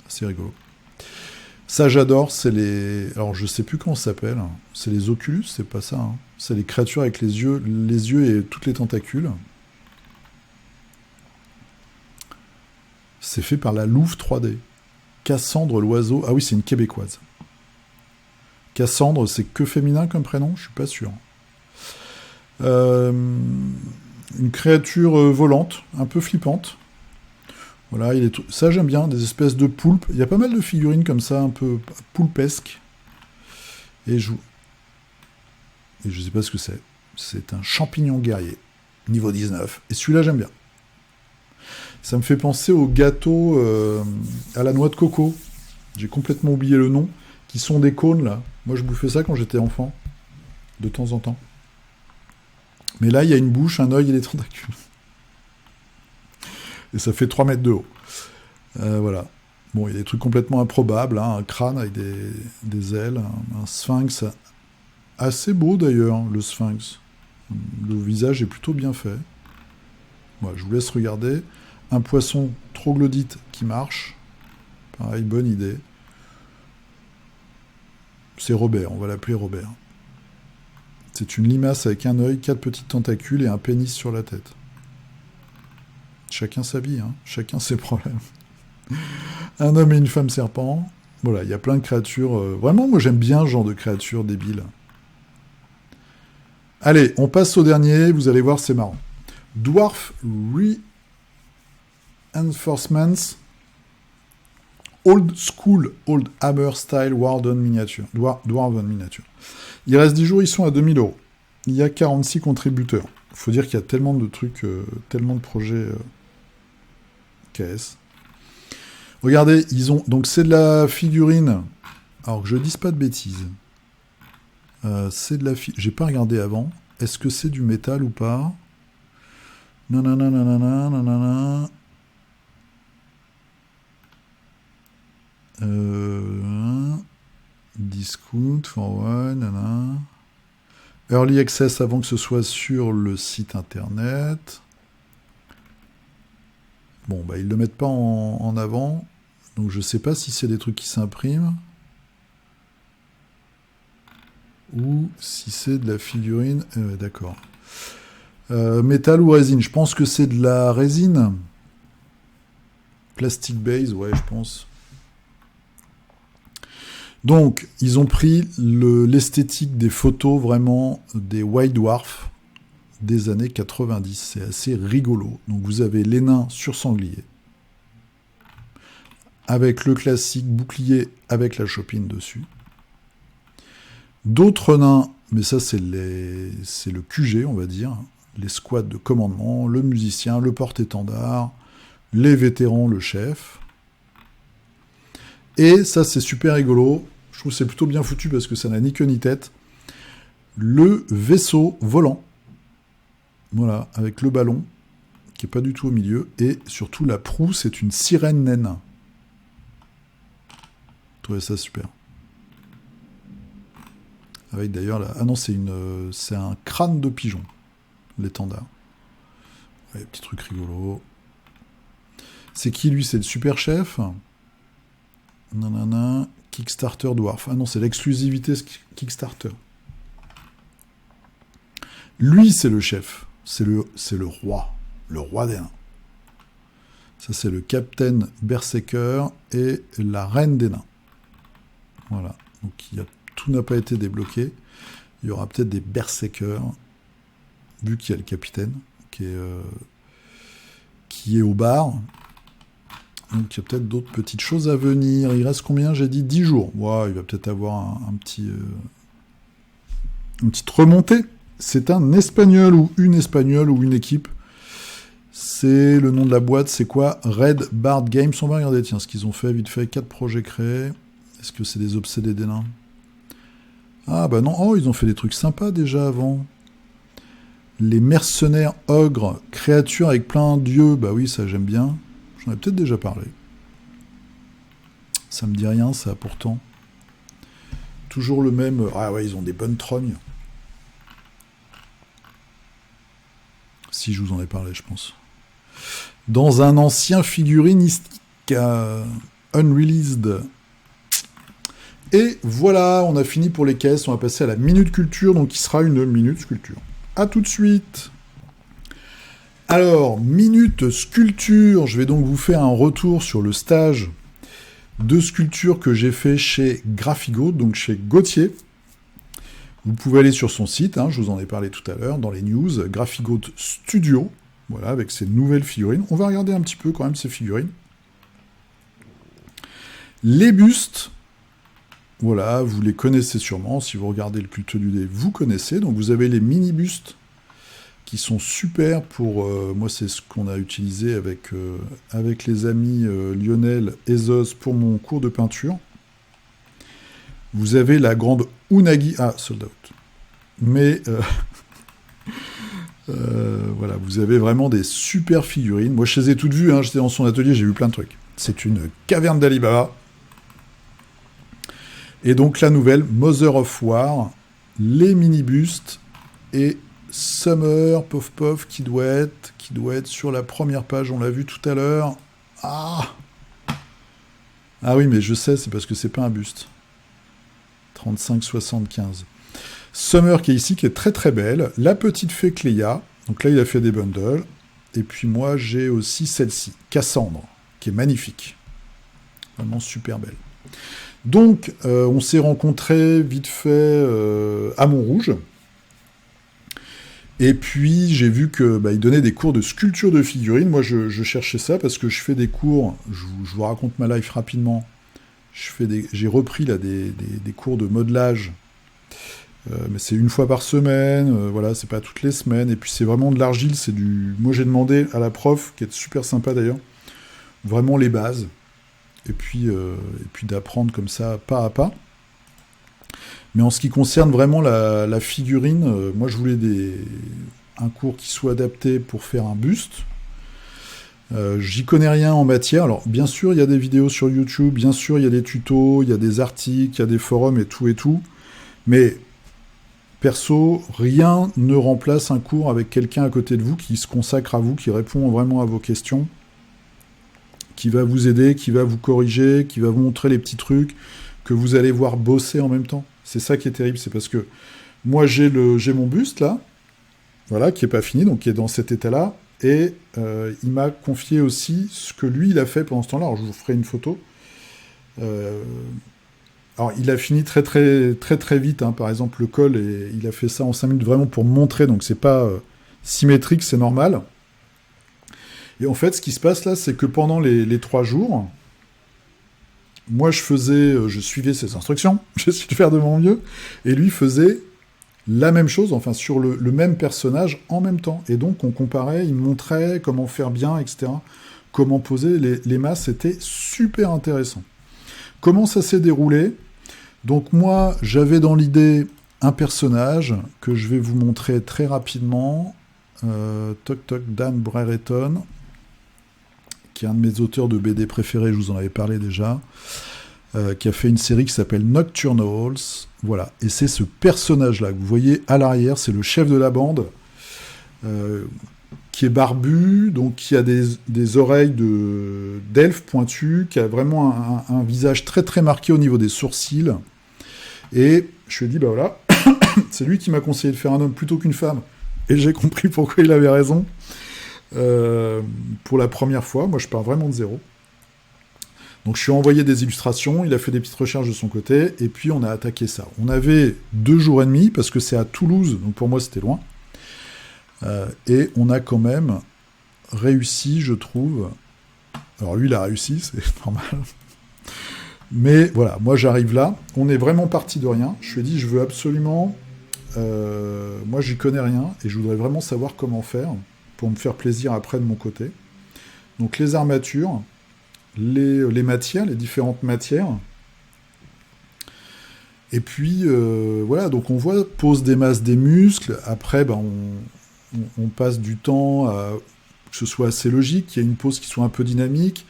S1: C'est rigolo. Ça, j'adore, c'est les... Alors, je sais plus comment ça s'appelle. C'est les Oculus, c'est pas ça. Hein. C'est les créatures avec les yeux et toutes les tentacules. C'est fait par la Louve 3D. Cassandre l'oiseau. Ah oui, c'est une québécoise. Cassandre, c'est que féminin comme prénom? Je suis pas sûr. Une créature volante, un peu flippante. Voilà, ça j'aime bien, des espèces de poulpes. Il y a pas mal de figurines comme ça, un peu poulpesques. Et je sais pas ce que c'est. C'est un champignon guerrier, niveau 19. Et celui-là, j'aime bien. Ça me fait penser au gâteau à la noix de coco. J'ai complètement oublié le nom, qui sont des cônes, là. Moi, je bouffais ça quand j'étais enfant, de temps en temps. Mais là, il y a une bouche, un œil et des tentacules. Et ça fait 3 mètres de haut. Voilà. Bon, il y a des trucs complètement improbables, hein, un crâne avec des ailes, un sphinx assez beau d'ailleurs, le sphinx. Le visage est plutôt bien fait. Voilà, je vous laisse regarder. Un poisson troglodyte qui marche. Pareil, bonne idée. C'est Robert, on va l'appeler Robert. C'est une limace avec un œil, 4 petites tentacules et un pénis sur la tête. Chacun sa vie, hein. Chacun ses problèmes. Un homme et une femme serpent. Voilà, il y a plein de créatures. Vraiment, moi j'aime bien ce genre de créatures débiles. Allez, on passe au dernier, vous allez voir, c'est marrant. Dwarf Reinforcements Old School, Old Hammer Style Dwarven Miniature. Dwarven Miniature. Il reste 10 jours, ils sont à 2000 €. Il y a 46 contributeurs. Il faut dire qu'il y a tellement de trucs, tellement de projets KS. Regardez, ils ont... Donc c'est de la figurine. Alors que je dise pas de bêtises. C'est de la figurine. J'ai pas regardé avant. Est-ce que c'est du métal ou pas? Nanana, nanana, nanana. Discount, forward, nanana. Early access avant que ce soit sur le site internet. Bon, bah ils le mettent pas en avant. Donc je sais pas si c'est des trucs qui s'impriment. Ou si c'est de la figurine. D'accord. Métal ou résine? Je pense que c'est de la résine. Plastic base, ouais, je pense. Donc, ils ont pris l'esthétique des photos vraiment des White Dwarf des années 90. C'est assez rigolo. Donc, vous avez les nains sur sanglier, avec le classique bouclier avec la chopine dessus. D'autres nains, mais ça c'est le QG, on va dire, les squads de commandement, le musicien, le porte-étendard, les vétérans, le chef. Et ça c'est super rigolo, je trouve que c'est plutôt bien foutu parce que ça n'a ni queue ni tête. Le vaisseau volant, voilà, avec le ballon, qui est pas du tout au milieu, et surtout la proue, c'est une sirène naine. Je trouvais ça super. Avec d'ailleurs, ah non, c'est un crâne de pigeon, l'étendard. Ouais, petit truc rigolo. C'est qui lui? C'est le super chef. Nanana. Kickstarter Dwarf. Ah non, c'est l'exclusivité Kickstarter. Lui, c'est le chef. C'est le roi. Le roi des nains. Ça, c'est le Captain Berserker et la reine des nains. Voilà. Donc, tout n'a pas été débloqué. Il y aura peut-être des Berserkers, vu qu'il y a le capitaine qui est au bar. Donc il y a peut-être d'autres petites choses à venir. Il reste combien? J'ai dit 10 jours. Ouais, il va peut-être avoir une petite remontée. C'est un espagnol ou une espagnole ou une équipe. C'est le nom de la boîte, c'est quoi? Red Bard Games. On va regarder, tiens, ce qu'ils ont fait, vite fait. 4 projets créés. Est-ce que c'est des obsédés des nains? Ah bah non, oh, ils ont fait des trucs sympas déjà avant. Les mercenaires ogres, créatures avec plein d'yeux. Bah oui, ça j'aime bien. J'en ai peut-être déjà parlé. Ça me dit rien, ça, pourtant. Toujours le même... Ah ouais, ils ont des bonnes trognes. Si, je vous en ai parlé, je pense. Dans un ancien figuriniste unreleased. Et voilà, on a fini pour les caisses. On va passer à la minute culture, donc qui sera une minute sculpture. A tout de suite. Alors, minute sculpture, je vais donc vous faire un retour sur le stage de sculpture que j'ai fait chez Graphigo, donc chez Gauthier. Vous pouvez aller sur son site, hein, je vous en ai parlé tout à l'heure, dans les news, Graphigo Studio, voilà, avec ses nouvelles figurines. On va regarder un petit peu quand même ces figurines. Les bustes, voilà, vous les connaissez sûrement, si vous regardez le culte du dé, vous connaissez. Donc vous avez les mini-bustes, qui sont super pour... moi, c'est ce qu'on a utilisé avec les amis Lionel et Zos pour mon cours de peinture. Vous avez la grande Unagi... Ah, sold out. Mais... voilà, vous avez vraiment des super figurines. Moi, je les ai toutes vues, hein, j'étais dans son atelier, j'ai vu plein de trucs. C'est une caverne d'Alibaba. Et donc, la nouvelle, Mother of War, les mini-bustes et Summer, pof pof, qui doit être sur la première page, on l'a vu tout à l'heure. Ah oui, mais je sais, c'est parce que c'est pas un buste. 35,75. Summer qui est ici, qui est très très belle. La petite fée Cléa. Donc là, il a fait des bundles. Et puis moi, j'ai aussi celle-ci, Cassandre, qui est magnifique. Vraiment super belle. Donc, on s'est rencontrés vite fait à Montrouge. Et puis, j'ai vu que il donnait des cours de sculpture de figurines. Moi, je cherchais ça parce que je fais des cours. Je vous raconte ma life rapidement. J'ai repris là des cours de modelage. Mais c'est une fois par semaine. Voilà, c'est pas toutes les semaines. Et puis, c'est vraiment de l'argile. Moi, j'ai demandé à la prof, qui est super sympa d'ailleurs, vraiment les bases. Et puis d'apprendre comme ça, pas à pas. Mais en ce qui concerne vraiment la figurine, moi je voulais un cours qui soit adapté pour faire un buste. J'y connais rien en matière. Alors bien sûr il y a des vidéos sur YouTube, bien sûr il y a des tutos, il y a des articles, il y a des forums et tout. Mais perso, rien ne remplace un cours avec quelqu'un à côté de vous qui se consacre à vous, qui répond vraiment à vos questions, qui va vous aider, qui va vous corriger, qui va vous montrer les petits trucs que vous allez voir bosser en même temps. C'est ça qui est terrible, c'est parce que moi j'ai mon buste là, voilà, qui est pas fini, donc qui est dans cet état-là, et il m'a confié aussi ce que lui il a fait pendant ce temps-là. Alors je vous ferai une photo. Alors il a fini très très très très vite, hein. Par exemple le col, et il a fait ça en 5 minutes vraiment pour me montrer, donc c'est pas symétrique, c'est normal. Et en fait ce qui se passe là, c'est que pendant les 3 jours, moi, je suivais ses instructions, j'essayais de faire de mon mieux, et lui faisait la même chose, enfin, sur le même personnage en même temps. Et donc, on comparait, il me montrait comment faire bien, etc., comment poser les masses, c'était super intéressant. Comment ça s'est déroulé ? Donc, moi, j'avais dans l'idée un personnage que je vais vous montrer très rapidement. Dan Brereton, qui est un de mes auteurs de BD préférés, je vous en avais parlé déjà, qui a fait une série qui s'appelle Nocturnals. Voilà, et c'est ce personnage-là que vous voyez à l'arrière, c'est le chef de la bande, qui est barbu, donc qui a des oreilles d'elfe pointues, qui a vraiment un visage très très marqué au niveau des sourcils. Et je lui ai dit, voilà, c'est lui qui m'a conseillé de faire un homme plutôt qu'une femme. Et j'ai compris pourquoi il avait raison. Pour la première fois, moi je pars vraiment de zéro. Donc je lui ai envoyé des illustrations, il a fait des petites recherches de son côté, et puis on a attaqué ça. On avait 2 jours et demi, parce que c'est à Toulouse, donc pour moi c'était loin, et on a quand même réussi, je trouve. Alors lui il a réussi, c'est normal. Mais voilà, moi j'arrive là, on est vraiment parti de rien. Je lui ai dit, je veux absolument... moi j'y connais rien, et je voudrais vraiment savoir comment faire, pour me faire plaisir après de mon côté. Donc les armatures, les matières, les différentes matières. Et puis, voilà, donc on voit, pose des masses des muscles, après, on passe du temps à que ce soit assez logique, qu'il y ait une pose qui soit un peu dynamique,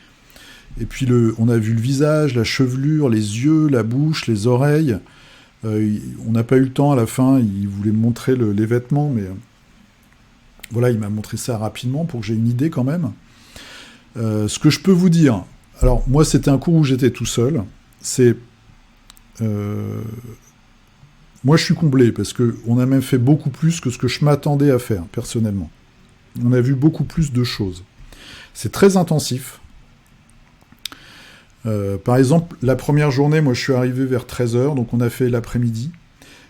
S1: et puis on a vu le visage, la chevelure, les yeux, la bouche, les oreilles. On n'a pas eu le temps à la fin, il voulait me montrer les vêtements, mais voilà, il m'a montré ça rapidement pour que j'ai une idée quand même. Ce que je peux vous dire, alors moi c'était un cours où j'étais tout seul, c'est... moi je suis comblé, parce qu'on a même fait beaucoup plus que ce que je m'attendais à faire, personnellement. On a vu beaucoup plus de choses. C'est très intensif. Par exemple, la première journée, moi je suis arrivé vers 13h, donc on a fait l'après-midi.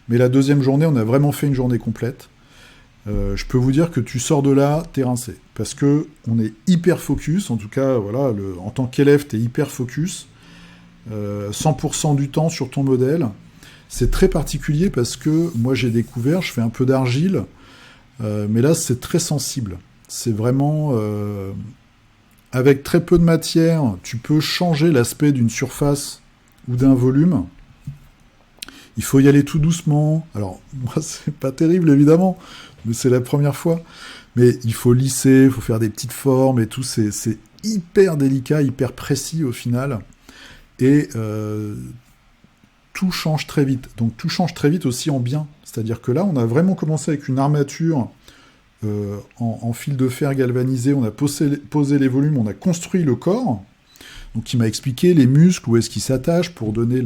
S1: Mais la deuxième journée, on a vraiment fait une journée complète. Je peux vous dire que tu sors de là, t'es rincé. Parce que on est hyper focus, en tout cas, voilà, en tant qu'élève, t'es hyper focus. 100% du temps sur ton modèle. C'est très particulier parce que moi j'ai découvert, je fais un peu d'argile, mais là c'est très sensible. C'est vraiment... avec très peu de matière, tu peux changer l'aspect d'une surface ou d'un volume. Il faut y aller tout doucement. Alors, moi, c'est pas terrible, évidemment, mais c'est la première fois. Mais il faut lisser, il faut faire des petites formes et tout. C'est hyper délicat, hyper précis au final. Et tout change très vite. Donc, tout change très vite aussi en bien. C'est-à-dire que là, on a vraiment commencé avec une armature en fil de fer galvanisé. On a posé les volumes, on a construit le corps. Donc il m'a expliqué les muscles, où est-ce qu'ils s'attachent pour donner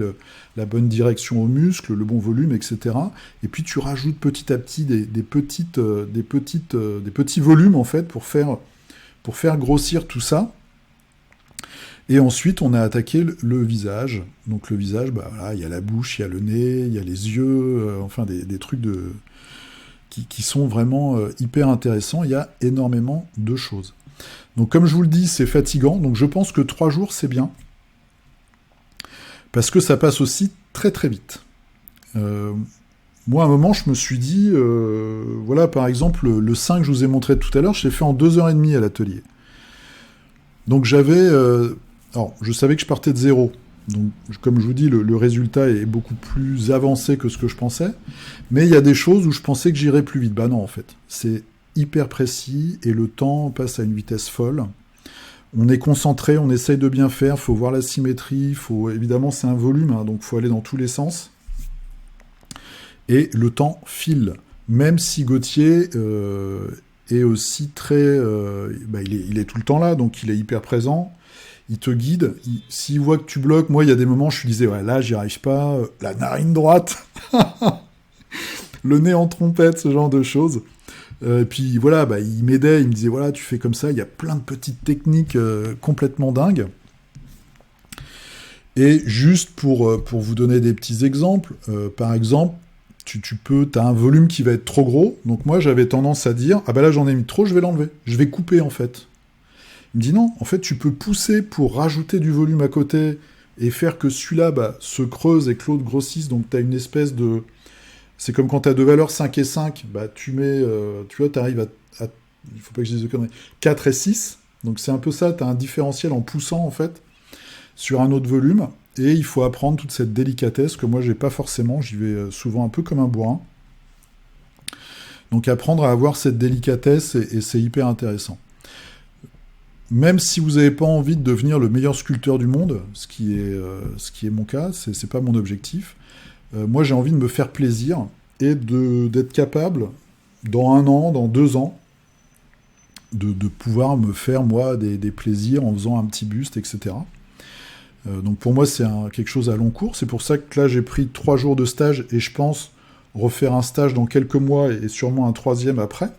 S1: la bonne direction aux muscles, le bon volume, etc. Et puis tu rajoutes petit à petit des petits volumes en fait pour faire grossir tout ça. Et ensuite on a attaqué le visage. Donc le visage, bah voilà, il y a la bouche, il y a le nez, il y a les yeux, enfin des trucs qui sont vraiment hyper intéressants. Il y a énormément de choses. Donc comme je vous le dis, c'est fatigant, donc je pense que 3 jours, c'est bien. Parce que ça passe aussi très très vite. Moi, à un moment, je me suis dit, voilà, par exemple, le 5 que je vous ai montré tout à l'heure, je l'ai fait en 2h30 à l'atelier. Donc j'avais... alors, je savais que je partais de 0. Donc, comme je vous dis, le résultat est beaucoup plus avancé que ce que je pensais. Mais il y a des choses où je pensais que j'irais plus vite. Bah non, en fait. C'est hyper précis et le temps passe à une vitesse folle. On est concentré, on essaye de bien faire, il faut voir la symétrie, évidemment c'est un volume, hein, donc il faut aller dans tous les sens. Et le temps file, même si Gauthier est aussi très... il est tout le temps là, donc il est hyper présent, il te guide. S'il voit que tu bloques, moi il y a des moments je me disais, ouais là j'y arrive pas, la narine droite, le nez en trompette, ce genre de choses. Puis voilà, il m'aidait, il me disait voilà, tu fais comme ça, il y a plein de petites techniques complètement dingues. Et juste pour vous donner des petits exemples, par exemple, t'as un volume qui va être trop gros, donc moi j'avais tendance à dire ah là j'en ai mis trop, je vais l'enlever, je vais couper en fait. Il me dit non, en fait tu peux pousser pour rajouter du volume à côté et faire que celui-là se creuse et que l'autre grossisse, donc t'as une espèce de... C'est comme quand tu as deux valeurs 5 et 5, tu mets, tu vois, tu arrives à, il faut pas que je dise de conneries, 4 et 6, donc c'est un peu ça, tu as un différentiel en poussant, en fait, sur un autre volume, et il faut apprendre toute cette délicatesse que moi, j'ai pas forcément, j'y vais souvent un peu comme un bourrin. Donc apprendre à avoir cette délicatesse, et c'est hyper intéressant. Même si vous n'avez pas envie de devenir le meilleur sculpteur du monde, ce qui est mon cas, c'est pas mon objectif, moi, j'ai envie de me faire plaisir et d'être capable, dans 1 an, dans 2 ans, de pouvoir me faire, moi, des plaisirs en faisant un petit buste, etc. Donc pour moi, c'est quelque chose à long cours. C'est pour ça que là, j'ai pris 3 jours de stage et je pense refaire un stage dans quelques mois et sûrement un 3e après,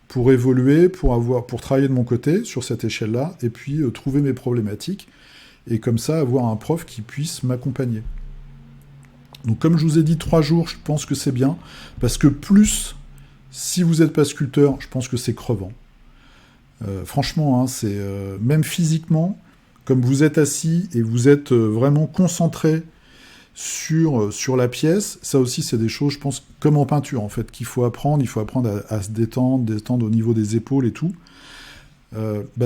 S1: pour évoluer, pour travailler de mon côté sur cette échelle-là et puis trouver mes problématiques et comme ça avoir un prof qui puisse m'accompagner. Donc comme je vous ai dit 3 jours, je pense que c'est bien, parce que plus, si vous n'êtes pas sculpteur, je pense que c'est crevant. Franchement, hein, c'est même physiquement, comme vous êtes assis et vous êtes vraiment concentré sur la pièce, ça aussi c'est des choses, je pense, comme en peinture en fait, qu'il faut apprendre. Il faut apprendre à se détendre au niveau des épaules et tout.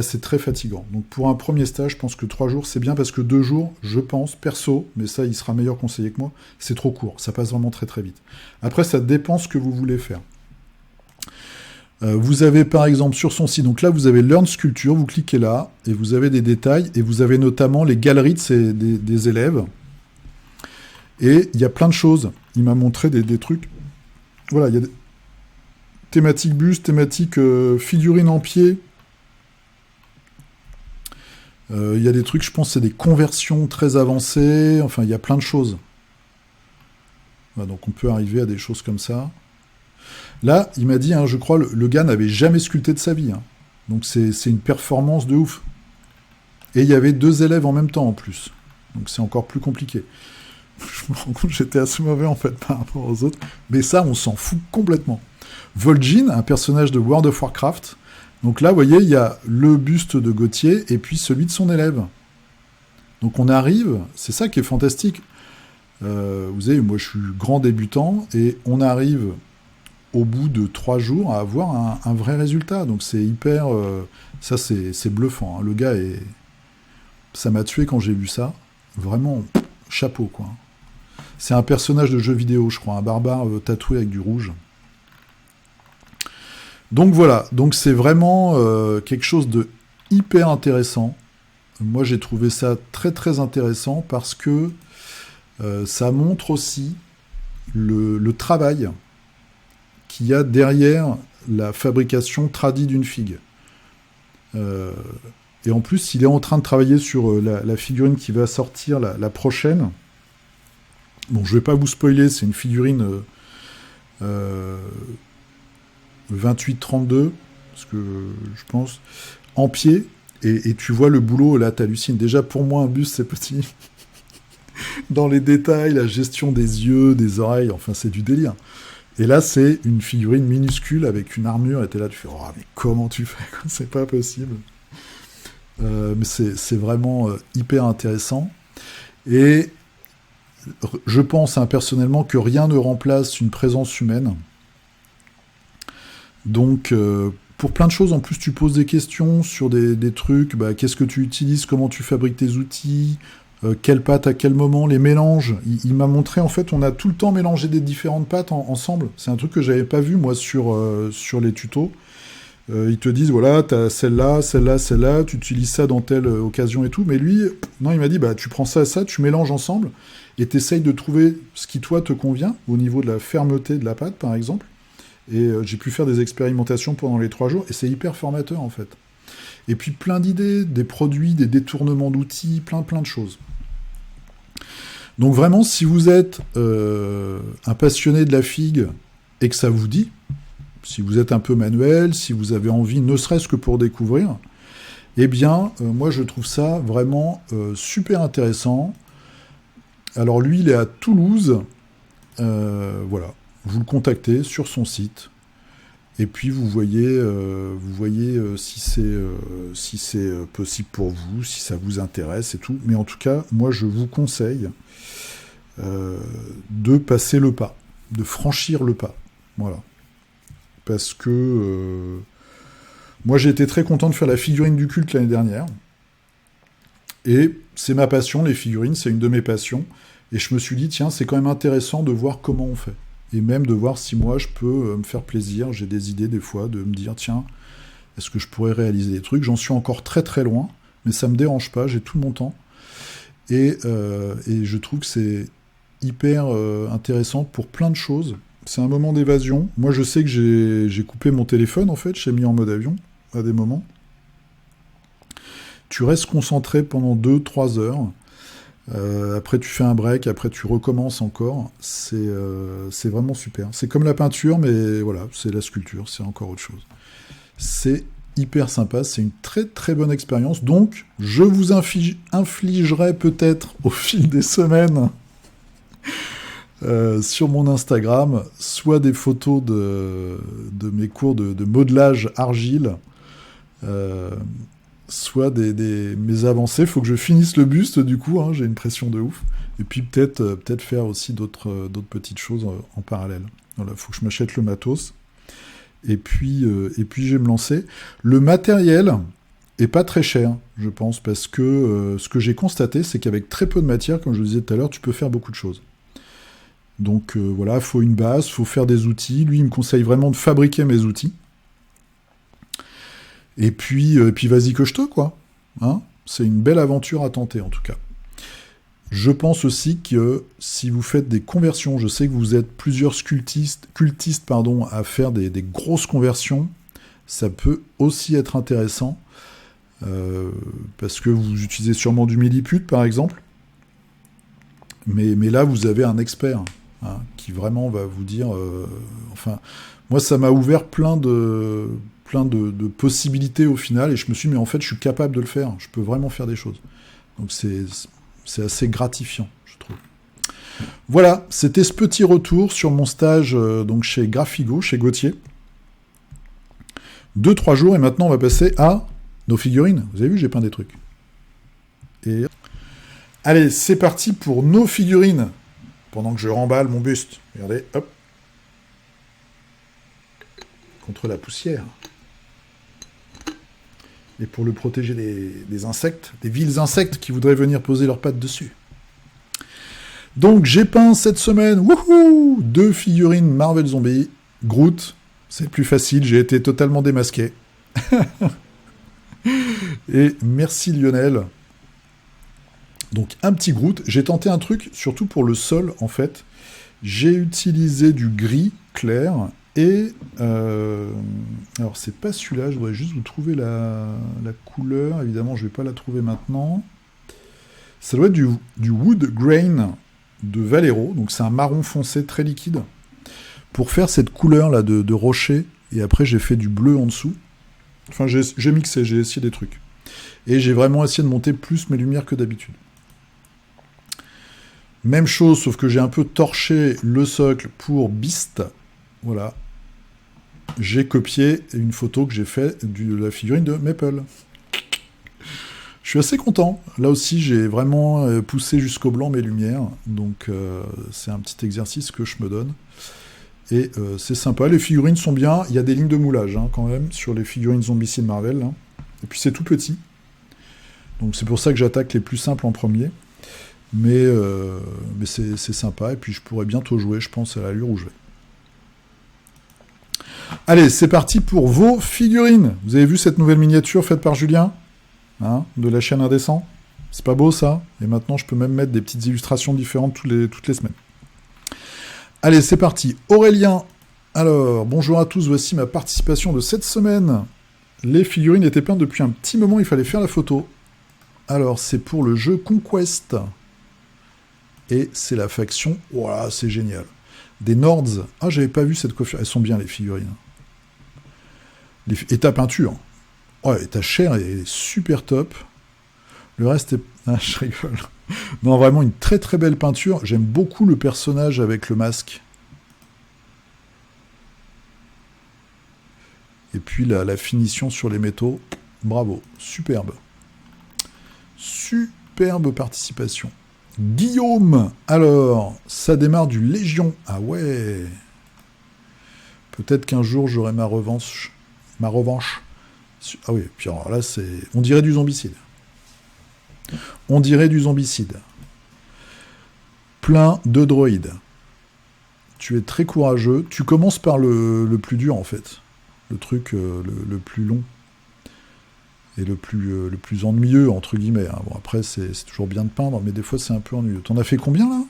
S1: C'est très fatigant. Donc pour un premier stage, je pense que 3 jours c'est bien, parce que 2 jours, je pense, perso, mais ça il sera meilleur conseiller que moi, c'est trop court, ça passe vraiment très très vite. Après ça dépend ce que vous voulez faire. Vous avez par exemple sur son site, donc là vous avez Learn Sculpture, vous cliquez là, et vous avez des détails, et vous avez notamment les galeries des élèves, et il y a plein de choses. Il m'a montré des trucs, voilà, il y a des thématiques buste, thématiques figurines en pied. Il y a des trucs, je pense, c'est des conversions très avancées. Enfin, il y a plein de choses. Voilà, donc on peut arriver à des choses comme ça. Là, il m'a dit, hein, je crois, le gars n'avait jamais sculpté de sa vie. Hein. Donc c'est une performance de ouf. Et il y avait 2 élèves en même temps en plus. Donc c'est encore plus compliqué. Je me rends compte que j'étais assez mauvais en fait par rapport aux autres. Mais ça, on s'en fout complètement. Vol'jin, un personnage de World of Warcraft. Donc là, vous voyez, il y a le buste de Gauthier et puis celui de son élève. Donc on arrive, c'est ça qui est fantastique. Vous savez, moi je suis grand débutant et on arrive au bout de 3 jours à avoir un vrai résultat. Donc c'est hyper... ça c'est bluffant. Hein. Le gars ça m'a tué quand j'ai vu ça. Vraiment, chapeau quoi. C'est un personnage de jeu vidéo, je crois, un barbare tatoué avec du rouge. Donc voilà, donc c'est vraiment quelque chose de hyper intéressant. Moi j'ai trouvé ça très très intéressant parce que ça montre aussi le travail qu'il y a derrière la fabrication tradie d'une figue. Et en plus, il est en train de travailler sur la figurine qui va sortir la prochaine. Bon, je vais pas vous spoiler, c'est une figurine 28-32, parce que je pense, en pied, et tu vois le boulot, là, t'hallucines. Déjà, pour moi, un buste, c'est petit. Dans les détails, la gestion des yeux, des oreilles, enfin, c'est du délire. Et là, c'est une figurine minuscule avec une armure, et t'es là, tu fais, oh, mais comment tu fais? C'est pas possible. Mais c'est vraiment hyper intéressant. Et je pense personnellement que rien ne remplace une présence humaine. Donc, pour plein de choses, en plus, tu poses des questions sur des trucs. Bah, qu'est-ce que tu utilises? Comment tu fabriques tes outils? Quelle pâte à quel moment? Les mélanges. Il m'a montré, en fait, on a tout le temps mélangé des différentes pâtes ensemble. C'est un truc que j'avais pas vu, moi, sur les tutos. Ils te disent, voilà, t'as celle-là, celle-là, celle-là, tu utilises ça dans telle occasion et tout. Mais lui, non, il m'a dit, bah, tu prends ça et ça, tu mélanges ensemble, et t'essayes de trouver ce qui, toi, te convient, au niveau de la fermeté de la pâte, par exemple. Et j'ai pu faire des expérimentations pendant les 3 jours, et c'est hyper formateur, en fait. Et puis, plein d'idées, des produits, des détournements d'outils, plein de choses. Donc vraiment, si vous êtes un passionné de la figue, et que ça vous dit, si vous êtes un peu manuel, si vous avez envie, ne serait-ce que pour découvrir, eh bien, moi je trouve ça vraiment super intéressant. Alors lui, il est à Toulouse, voilà, vous le contactez sur son site, et puis vous voyez si c'est possible pour vous, si ça vous intéresse et tout. Mais en tout cas, moi je vous conseille de passer le pas, de franchir le pas, voilà. Parce que moi j'ai été très content de faire la figurine du culte l'année dernière. Et c'est ma passion, les figurines, c'est une de mes passions. Et je me suis dit, tiens, c'est quand même intéressant de voir comment on fait. Et même de voir si moi je peux me faire plaisir. J'ai des idées des fois de me dire, tiens, est-ce que je pourrais réaliser des trucs? J'en suis encore très très loin, mais ça me dérange pas, j'ai tout mon temps. Et je trouve que c'est hyper intéressant pour plein de choses. C'est un moment d'évasion. Moi, je sais que j'ai coupé mon téléphone, en fait. J'ai mis en mode avion, à des moments. Tu restes concentré pendant 2-3 heures. Après, tu fais un break. Après, tu recommences encore. C'est vraiment super. C'est comme la peinture, mais voilà, c'est la sculpture. C'est encore autre chose. C'est hyper sympa. C'est une très, très bonne expérience. Donc, je vous infligerai peut-être, au fil des semaines... sur mon Instagram, soit des photos de mes cours de modelage argile, soit mes avancées. Il faut que je finisse le buste, du coup, hein, j'ai une pression de ouf. Et puis peut-être faire aussi d'autres petites choses en parallèle. Voilà, il faut que je m'achète le matos. Et puis je vais me lancer. Le matériel est pas très cher, je pense, parce que ce que j'ai constaté, c'est qu'avec très peu de matière, comme je le disais tout à l'heure, tu peux faire beaucoup de choses. Donc voilà, il faut une base, il faut faire des outils. Lui, il me conseille vraiment de fabriquer mes outils. Et puis vas-y que je te, quoi. Hein, c'est une belle aventure à tenter, en tout cas. Je pense aussi que si vous faites des conversions, je sais que vous êtes plusieurs cultistes à faire des grosses conversions, ça peut aussi être intéressant, parce que vous utilisez sûrement du milliput, par exemple. Mais là, vous avez un expert. Hein, qui vraiment va vous dire... enfin, moi, ça m'a ouvert plein de possibilités au final, et je me suis dit, mais en fait, je suis capable de le faire. Je peux vraiment faire des choses. Donc, c'est assez gratifiant, je trouve. Voilà, c'était ce petit retour sur mon stage donc chez Graphigo, chez Gauthier. 2-3 jours, et maintenant, on va passer à nos figurines. Vous avez vu, j'ai peint des trucs. Et... allez, c'est parti pour nos figurines. Pendant que je remballe mon buste. Regardez, hop. Contre la poussière. Et pour le protéger des insectes, des vils insectes qui voudraient venir poser leurs pattes dessus. Donc j'ai peint cette semaine, wouhou, 2 figurines Marvel Zombie, Groot, c'est plus facile, j'ai été totalement démasqué. Et merci Lionel. Donc un petit Groot, j'ai tenté un truc, surtout pour le sol en fait. J'ai utilisé du gris clair et... alors c'est pas celui-là, je voudrais juste vous trouver la couleur, évidemment je vais pas la trouver maintenant. Ça doit être du Wood Grain de Valero, donc c'est un marron foncé très liquide, pour faire cette couleur là de rocher, et après j'ai fait du bleu en dessous. Enfin j'ai mixé, j'ai essayé des trucs. Et j'ai vraiment essayé de monter plus mes lumières que d'habitude. Même chose, sauf que j'ai un peu torché le socle pour Beast. Voilà. J'ai copié une photo que j'ai fait de la figurine de Maple. Je suis assez content. Là aussi, j'ai vraiment poussé jusqu'au blanc mes lumières. Donc, c'est un petit exercice que je me donne. Et c'est sympa. Les figurines sont bien. Il y a des lignes de moulage, hein, quand même, sur les figurines zombicides Marvel. Hein. Et puis, c'est tout petit. Donc, c'est pour ça que j'attaque les plus simples en premier. Mais c'est sympa. Et puis, je pourrais bientôt jouer, je pense, à l'allure où je vais. Allez, c'est parti pour vos figurines. Vous avez vu cette nouvelle miniature faite par Julien ? Hein, de la chaîne Indécent. C'est pas beau ça? Et maintenant je peux même mettre des petites illustrations différentes toutes les semaines. Allez, c'est parti. Aurélien. Alors, bonjour à tous, voici ma participation de cette semaine. Les figurines étaient peintes depuis un petit moment, il fallait faire la photo. Alors, c'est pour le jeu Conquest. Et c'est la faction... Voilà, c'est génial. Des Nords. Ah, j'avais pas vu cette coiffure. Elles sont bien, les figurines. Et ta peinture. Ouais, ta chair est super top. Le reste est... Ah, je rigole. Non, vraiment une très très belle peinture. J'aime beaucoup le personnage avec le masque. Et puis la finition sur les métaux. Bravo. Superbe. Superbe participation. Guillaume. Alors, ça démarre du Légion. Ah ouais. Peut-être qu'un jour j'aurai ma revanche. Ah oui, puis alors là, c'est... On dirait du zombicide. On dirait du zombicide. Plein de droïdes. Tu es très courageux. Tu commences par le plus dur, en fait. Le truc le plus long. Et le plus ennuyeux, entre guillemets. Hein. Bon, après, c'est toujours bien de peindre, mais des fois, c'est un peu ennuyeux. T'en as fait combien, là ?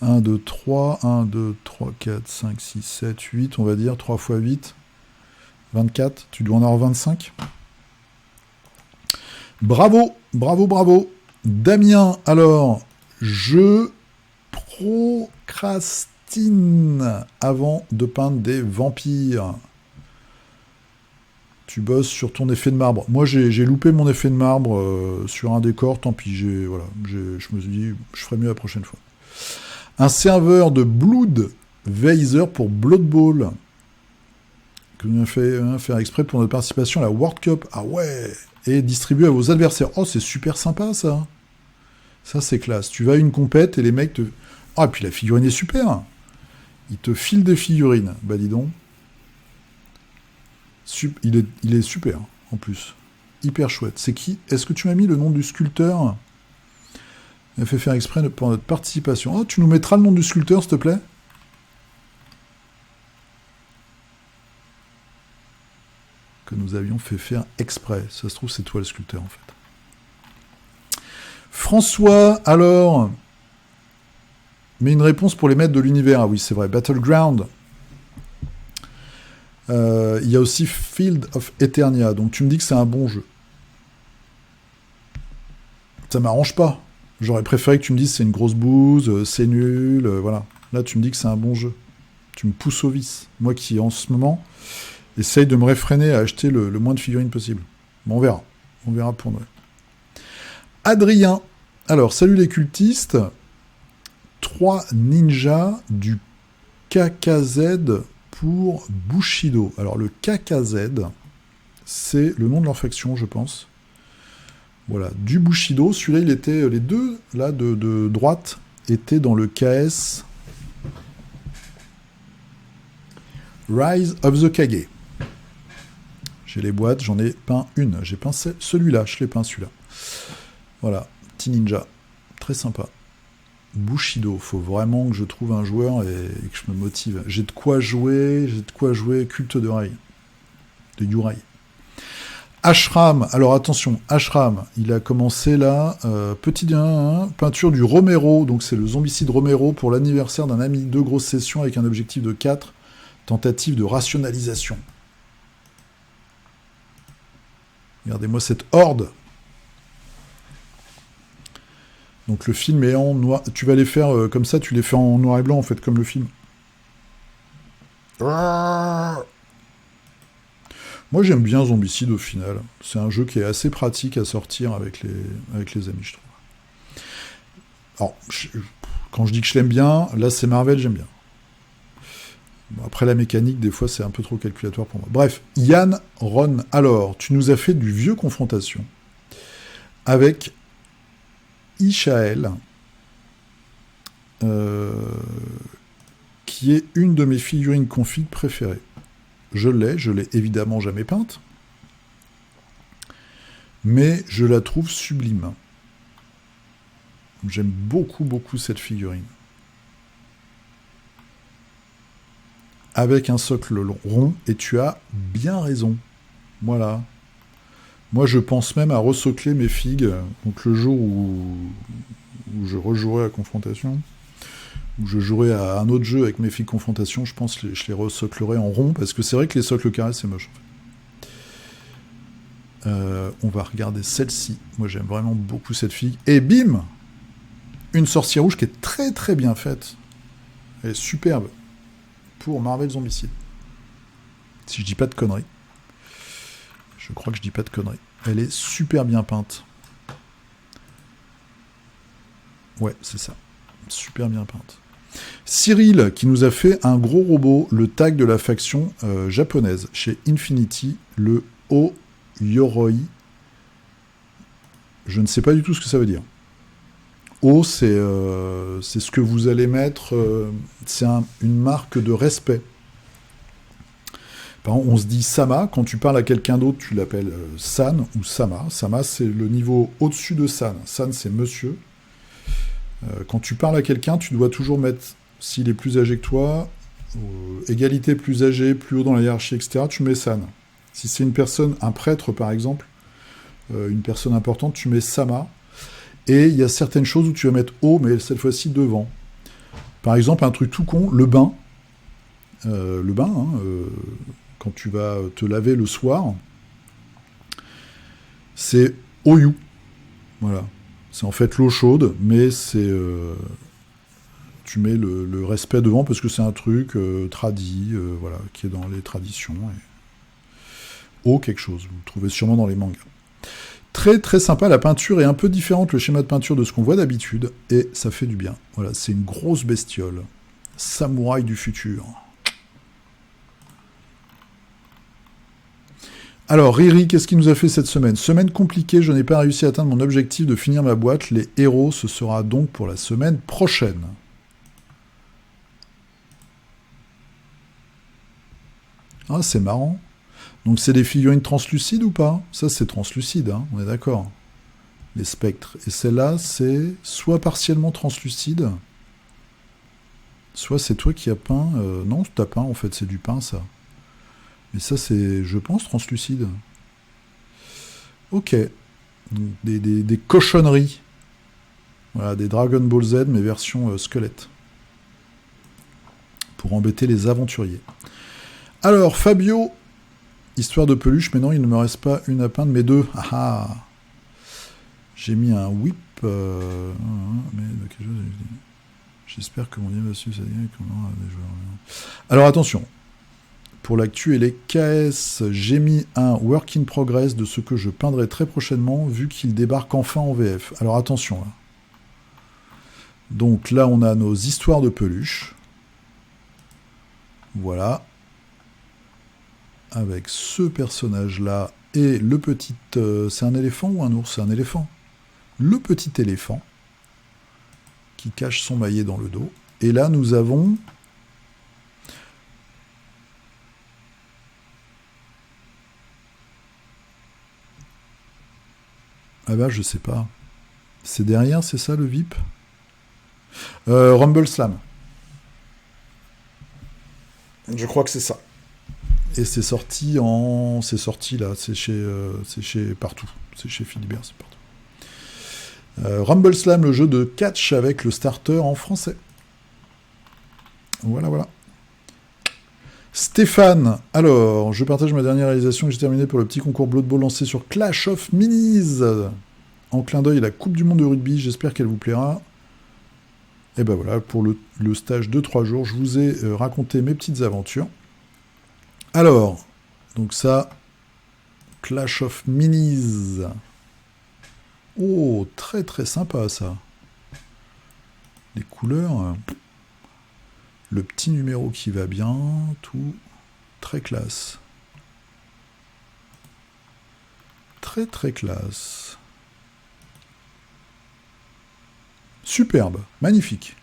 S1: 1, 2, 3, 1, 2, 3, 4, 5, 6, 7, 8, on va dire. 3 x 8. 24, tu dois en avoir 25. Bravo, bravo, bravo. Damien, alors, je procrastine avant de peindre des vampires. Tu bosses sur ton effet de marbre. Moi, j'ai loupé mon effet de marbre sur un décor, tant pis, je me suis dit, je ferai mieux la prochaine fois. Un serveur de Blood Weiser pour Blood Bowl. Que nous avons fait faire exprès pour notre participation à la World Cup. Ah ouais. Et distribué à vos adversaires. Oh, c'est super sympa, ça. Ça, c'est classe. Tu vas à une compète et les mecs te... Ah, et puis la figurine est super. Ils te filent des figurines. Bah, dis donc. Il est super, en plus. Hyper chouette. C'est qui? Est-ce que tu m'as mis le nom du sculpteur? Il a fait faire exprès pour notre participation. Oh, tu nous mettras le nom du sculpteur, s'il te plaît? Que nous avions fait faire exprès. Ça se trouve, c'est toi le sculpteur, en fait. François, alors... Mais une réponse pour les maîtres de l'univers. Ah oui, c'est vrai. Battleground. Il y a aussi Field of Eternia. Donc tu me dis que c'est un bon jeu. Ça m'arrange pas. J'aurais préféré que tu me dises c'est une grosse bouse, c'est nul, voilà. Là, tu me dis que c'est un bon jeu. Tu me pousses au vice. Moi qui, en ce moment... Essaye de me réfréner à acheter le moins de figurines possible. Bon, on verra. On verra pour Noël. Adrien. Alors, salut les cultistes. 3 ninjas du KKZ pour Bushido. Alors, le KKZ, c'est le nom de leur faction, je pense. Voilà, du Bushido. Celui-là, il était... Les deux, là, de droite, étaient dans le KS... Rise of the Kage. J'ai les boîtes, j'en ai peint une. J'ai peint celui-là, je l'ai peint celui-là. Voilà, petit ninja. Très sympa. Bushido, faut vraiment que je trouve un joueur et que je me motive. J'ai de quoi jouer, culte de Rai, de Yurai. Ashram, alors attention, Ashram, il a commencé là, petit 1, peinture du Romero, donc c'est le zombicide Romero pour l'anniversaire d'un ami, 2 grosses sessions avec un objectif de 4, tentative de rationalisation. Regardez-moi cette horde. Donc le film est en noir, tu vas les faire comme ça, tu les fais en noir et blanc en fait, comme le film. Moi, j'aime bien Zombicide au final. C'est un jeu qui est assez pratique à sortir avec les amis, je trouve. Alors, quand je dis que je l'aime bien, là, c'est Marvel, j'aime bien. Bon, après, la mécanique, des fois, c'est un peu trop calculatoire pour moi. Bref, Yann Ron, alors, tu nous as fait du vieux Confrontation avec Ishaël, qui est une de mes figurines config préférées. Je l'ai évidemment jamais peinte, mais je la trouve sublime. J'aime beaucoup, beaucoup cette figurine. Avec un socle rond, et tu as bien raison. Voilà. Moi, je pense même à resocler mes figues, donc le jour où je rejouerai à Confrontation, où je jouerai à un autre jeu avec mes figues Confrontation, je pense que je les resoclerai en rond, parce que c'est vrai que les socles carrés, c'est moche. On va regarder celle-ci. Moi, j'aime vraiment beaucoup cette figue. Et bim, une sorcière rouge qui est très très bien faite. Elle est superbe. Pour Marvel Zombicide. Si je dis pas de conneries. Je crois que je dis pas de conneries. Elle est super bien peinte. Ouais, c'est ça. Super bien peinte. Cyril, qui nous a fait un gros robot, le tag de la faction japonaise, chez Infinity, le O-Yoroi. Je ne sais pas du tout ce que ça veut dire. O, c'est ce que vous allez mettre, c'est une marque de respect. Par exemple, on se dit Sama, quand tu parles à quelqu'un d'autre, tu l'appelles San ou Sama. Sama, c'est le niveau au-dessus de San. San, c'est monsieur. Quand tu parles à quelqu'un, tu dois toujours mettre, s'il est plus âgé que toi, égalité plus âgé, plus haut dans la hiérarchie, etc., tu mets San. Si c'est une personne, un prêtre par exemple, une personne importante, tu mets Sama. Et il y a certaines choses où tu vas mettre O, mais cette fois-ci devant. Par exemple, un truc tout con, le bain. Quand tu vas te laver le soir, c'est Oyu. Voilà. C'est en fait l'eau chaude, mais c'est... tu mets le respect devant parce que c'est un truc tradi, voilà, qui est dans les traditions. O quelque chose, vous le trouvez sûrement dans les mangas. Très très sympa, la peinture est un peu différente, le schéma de peinture de ce qu'on voit d'habitude, et ça fait du bien. Voilà, c'est une grosse bestiole. Samouraï du futur. Alors, Riri, qu'est-ce qu'il nous a fait cette semaine? Semaine compliquée, je n'ai pas réussi à atteindre mon objectif de finir ma boîte. Les héros, ce sera donc pour la semaine prochaine. Ah, c'est marrant. Donc c'est des figurines translucides ou pas? Ça, c'est translucide, hein, on est d'accord. Les spectres. Et celle-là, c'est soit partiellement translucide, soit c'est toi qui as peint... non, t'as peint, en fait, c'est du pain, ça. Mais ça, c'est, je pense, translucide. Ok. Donc, des cochonneries. Voilà, des Dragon Ball Z, mais version squelette. Pour embêter les aventuriers. Alors, Fabio... Histoire de peluche, mais non, il ne me reste pas une à peindre, mais deux. Ah ah. J'ai mis un whip. Mais de quelque chose. J'espère que mon lien va suivre ça comment des joueurs. Alors attention. Pour l'actu et les KS, j'ai mis un work in progress de ce que je peindrai très prochainement, vu qu'il débarque enfin en VF. Alors attention là. Donc là, on a nos histoires de peluche. Voilà. Avec ce personnage-là et le petit... c'est un éléphant ou un ours? C'est un éléphant. Le petit éléphant qui cache son maillet dans le dos. Et là, nous avons... Ah bah, je sais pas. C'est derrière, c'est ça, le VIP? Rumble Slam. Je crois que c'est ça. Et c'est sorti en... C'est sorti là, c'est chez partout. C'est chez Philibert, c'est partout. Rumble Slam, le jeu de catch avec le starter en français. Voilà, voilà. Stéphane, alors, je partage ma dernière réalisation que j'ai terminée pour le petit concours Blood Bowl lancé sur Clash of Minis. En clin d'œil, la Coupe du Monde de rugby, j'espère qu'elle vous plaira. Et ben voilà, pour le stage de 3 jours, je vous ai raconté mes petites aventures. Alors, donc ça, Clash of Minis. Oh, très très sympa ça. Les couleurs, le petit numéro qui va bien, tout très classe. Très très classe. Superbe, magnifique.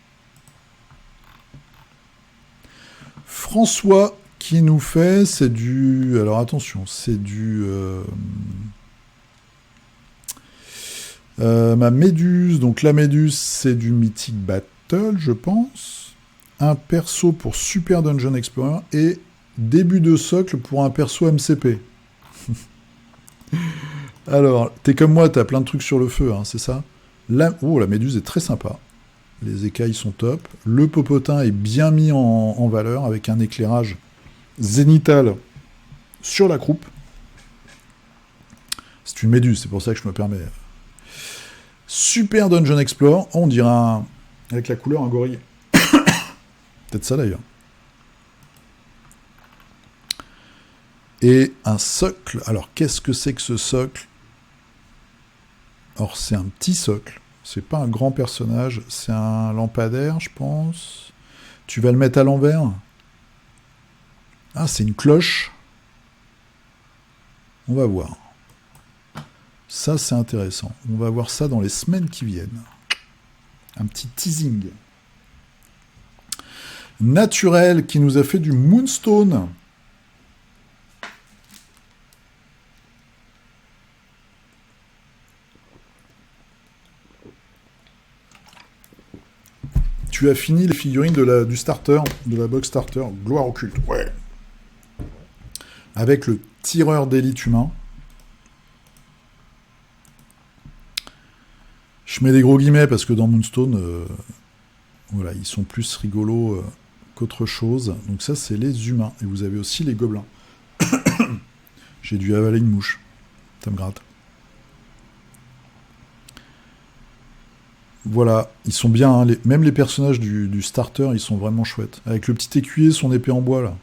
S1: François qui nous fait, c'est du... Alors attention, c'est du... ma Méduse, donc la Méduse, c'est du Mythic Battle, je pense. Un perso pour Super Dungeon Explorer et début de socle pour un perso MCP. Alors, t'es comme moi, t'as plein de trucs sur le feu, hein, c'est ça ? Oh, la Méduse est très sympa. Les écailles sont top. Le popotin est bien mis en valeur avec un éclairage zénithal sur la croupe. C'est une Méduse, c'est pour ça que je me permets. Super Dungeon Explore, on dirait avec la couleur un gorille. Peut-être ça d'ailleurs. Et un socle. Alors qu'est-ce que c'est que ce socle ? Or c'est un petit socle. C'est pas un grand personnage, c'est un lampadaire, je pense. Tu vas le mettre à l'envers. Ah, c'est une cloche. On va voir. Ça, c'est intéressant. On va voir ça dans les semaines qui viennent. Un petit teasing. Naturel qui nous a fait du Moonstone. Tu as fini les figurines du starter, de la box starter, gloire occulte. Ouais. Avec le tireur d'élite humain. Je mets des gros guillemets parce que dans Moonstone, voilà, ils sont plus rigolos qu'autre chose. Donc ça, c'est les humains. Et vous avez aussi les gobelins. J'ai dû avaler une mouche. Ça me gratte. Voilà, ils sont bien, hein, même les personnages du starter, ils sont vraiment chouettes. Avec le petit écuyer, son épée en bois, là.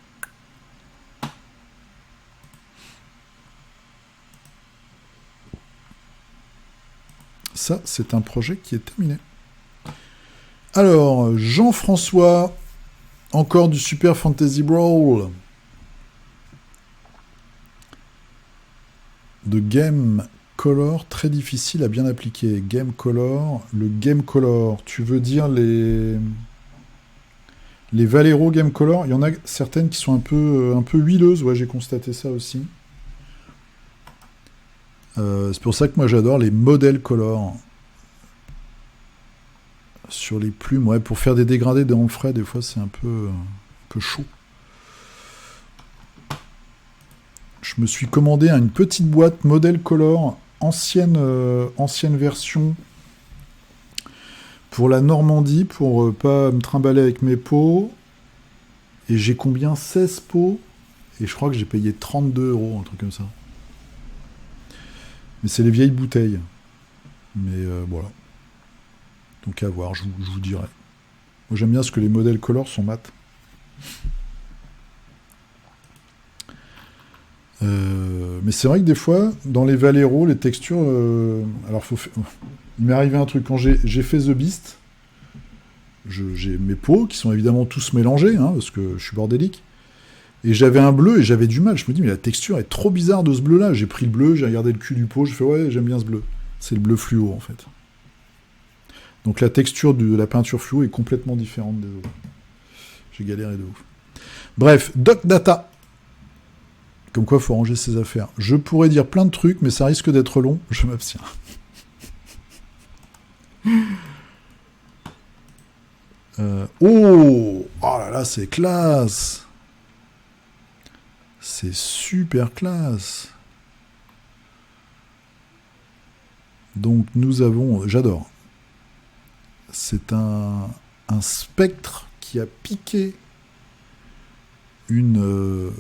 S1: Ça, c'est un projet qui est terminé. Alors, Jean-François, encore du Super Fantasy Brawl. De Game Color, très difficile à bien appliquer. Game Color, le Game Color, tu veux dire les Valero Game Color, il y en a certaines qui sont un peu huileuses, ouais, j'ai constaté ça aussi. C'est pour ça que moi j'adore les modèles Color. Sur les plumes, ouais, pour faire des dégradés dans le frais, des fois c'est un peu chaud. Je me suis commandé une petite boîte modèle Color, ancienne version pour la Normandie, pour pas me trimballer avec mes pots. Et j'ai combien ? 16 pots. Et je crois que j'ai payé 32 €, un truc comme ça. Mais c'est les vieilles bouteilles. Mais voilà. Donc à voir, je vous dirai. Moi j'aime bien ce que les modèles Color sont mat. Mais c'est vrai que des fois, dans les Valero, les textures... alors, il m'est arrivé un truc. Quand j'ai fait The Beast, j'ai mes pots qui sont évidemment tous mélangés, hein, parce que je suis bordélique. Et j'avais un bleu et j'avais du mal. Je me dis, mais la texture est trop bizarre de ce bleu-là. J'ai pris le bleu, j'ai regardé le cul du pot, je fais, ouais, j'aime bien ce bleu. C'est le bleu fluo, en fait. Donc la texture de la peinture fluo est complètement différente des autres. J'ai galéré de ouf. Bref, Doc Data. Comme quoi, il faut ranger ses affaires. Je pourrais dire plein de trucs, mais ça risque d'être long. Je m'abstiens. Oh là là, c'est classe. C'est super classe. Donc nous avons... J'adore. C'est un spectre qui a piqué une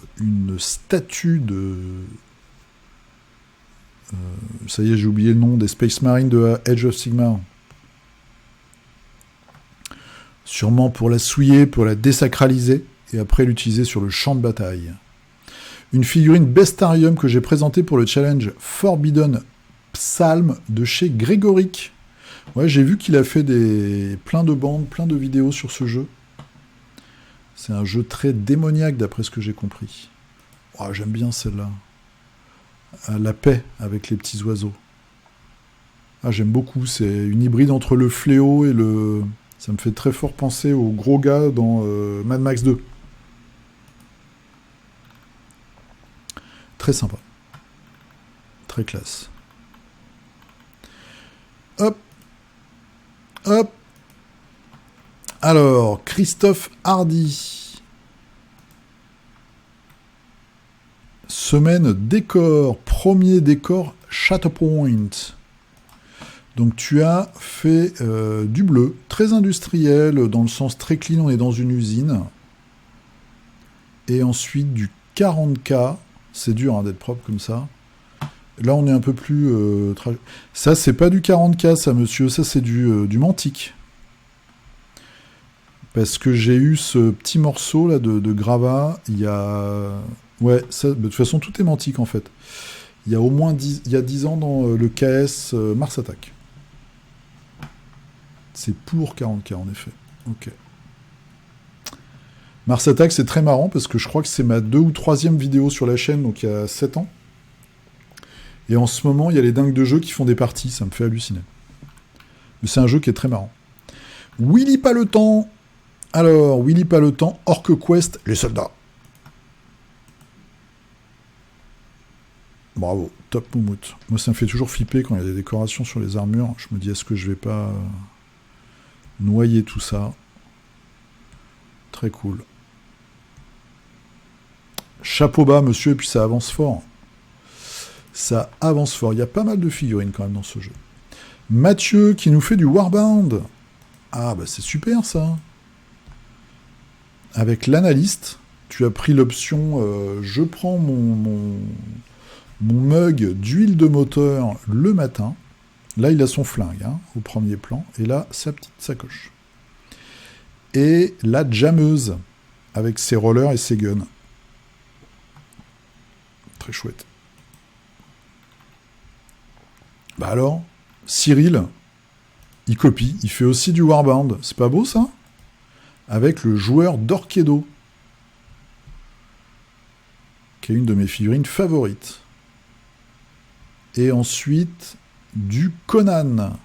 S1: statue de... ça y est, j'ai oublié le nom, des Space Marines de Age of Sigmar. Sûrement pour la souiller, pour la désacraliser, et après l'utiliser sur le champ de bataille. Une figurine Bestarium que j'ai présentée pour le challenge Forbidden Psalm de chez Grégoric. Ouais, j'ai vu qu'il a fait plein de bandes, plein de vidéos sur ce jeu. C'est un jeu très démoniaque d'après ce que j'ai compris. Oh, j'aime bien celle-là. La paix avec les petits oiseaux. Ah, j'aime beaucoup. C'est une hybride entre le fléau et le... Ça me fait très fort penser au gros gars dans Mad Max 2. Très sympa. Très classe. Hop. Hop. Alors, Christophe Hardy. Semaine décor. Premier décor Shatterpoint. Donc tu as fait du bleu, très industriel, dans le sens très clean, on est dans une usine. Et ensuite du 40K, c'est dur hein, d'être propre comme ça. Là on est un peu plus... Ça c'est pas du 40K ça monsieur, ça c'est du Mantic. Parce que j'ai eu ce petit morceau là de gravat, il y a... Ouais, ça, de toute façon tout est Mantic en fait. Il y a au moins 10 ans dans le KS Mars Attack. C'est pour 40K en effet. Ok. Mars Attack c'est très marrant parce que je crois que c'est ma 2e ou 3e vidéo sur la chaîne, donc il y a 7 ans. Et en ce moment, il y a les dingues de jeux qui font des parties, ça me fait halluciner. Mais c'est un jeu qui est très marrant. Willy Paletan. Alors, Willy Paletan, Orc Quest, les soldats. Bravo, top moumoute. Moi, ça me fait toujours flipper quand il y a des décorations sur les armures. Je me dis, est-ce que je vais pas noyer tout ça? Très cool. Chapeau bas, monsieur, et puis ça avance fort. Ça avance fort. Il y a pas mal de figurines quand même dans ce jeu. Mathieu qui nous fait du Warbound. Ah bah c'est super ça. Avec l'analyste, tu as pris l'option je prends mon mug d'huile de moteur le matin. Là il a son flingue hein, au premier plan. Et là sa petite sacoche. Et la jammeuse avec ses rollers et ses guns. Très chouette. Bah alors, Cyril, il copie, il fait aussi du Warbound. C'est pas beau ça? Avec le joueur d'Orkedo, qui est une de mes figurines favorites. Et ensuite, du Conan,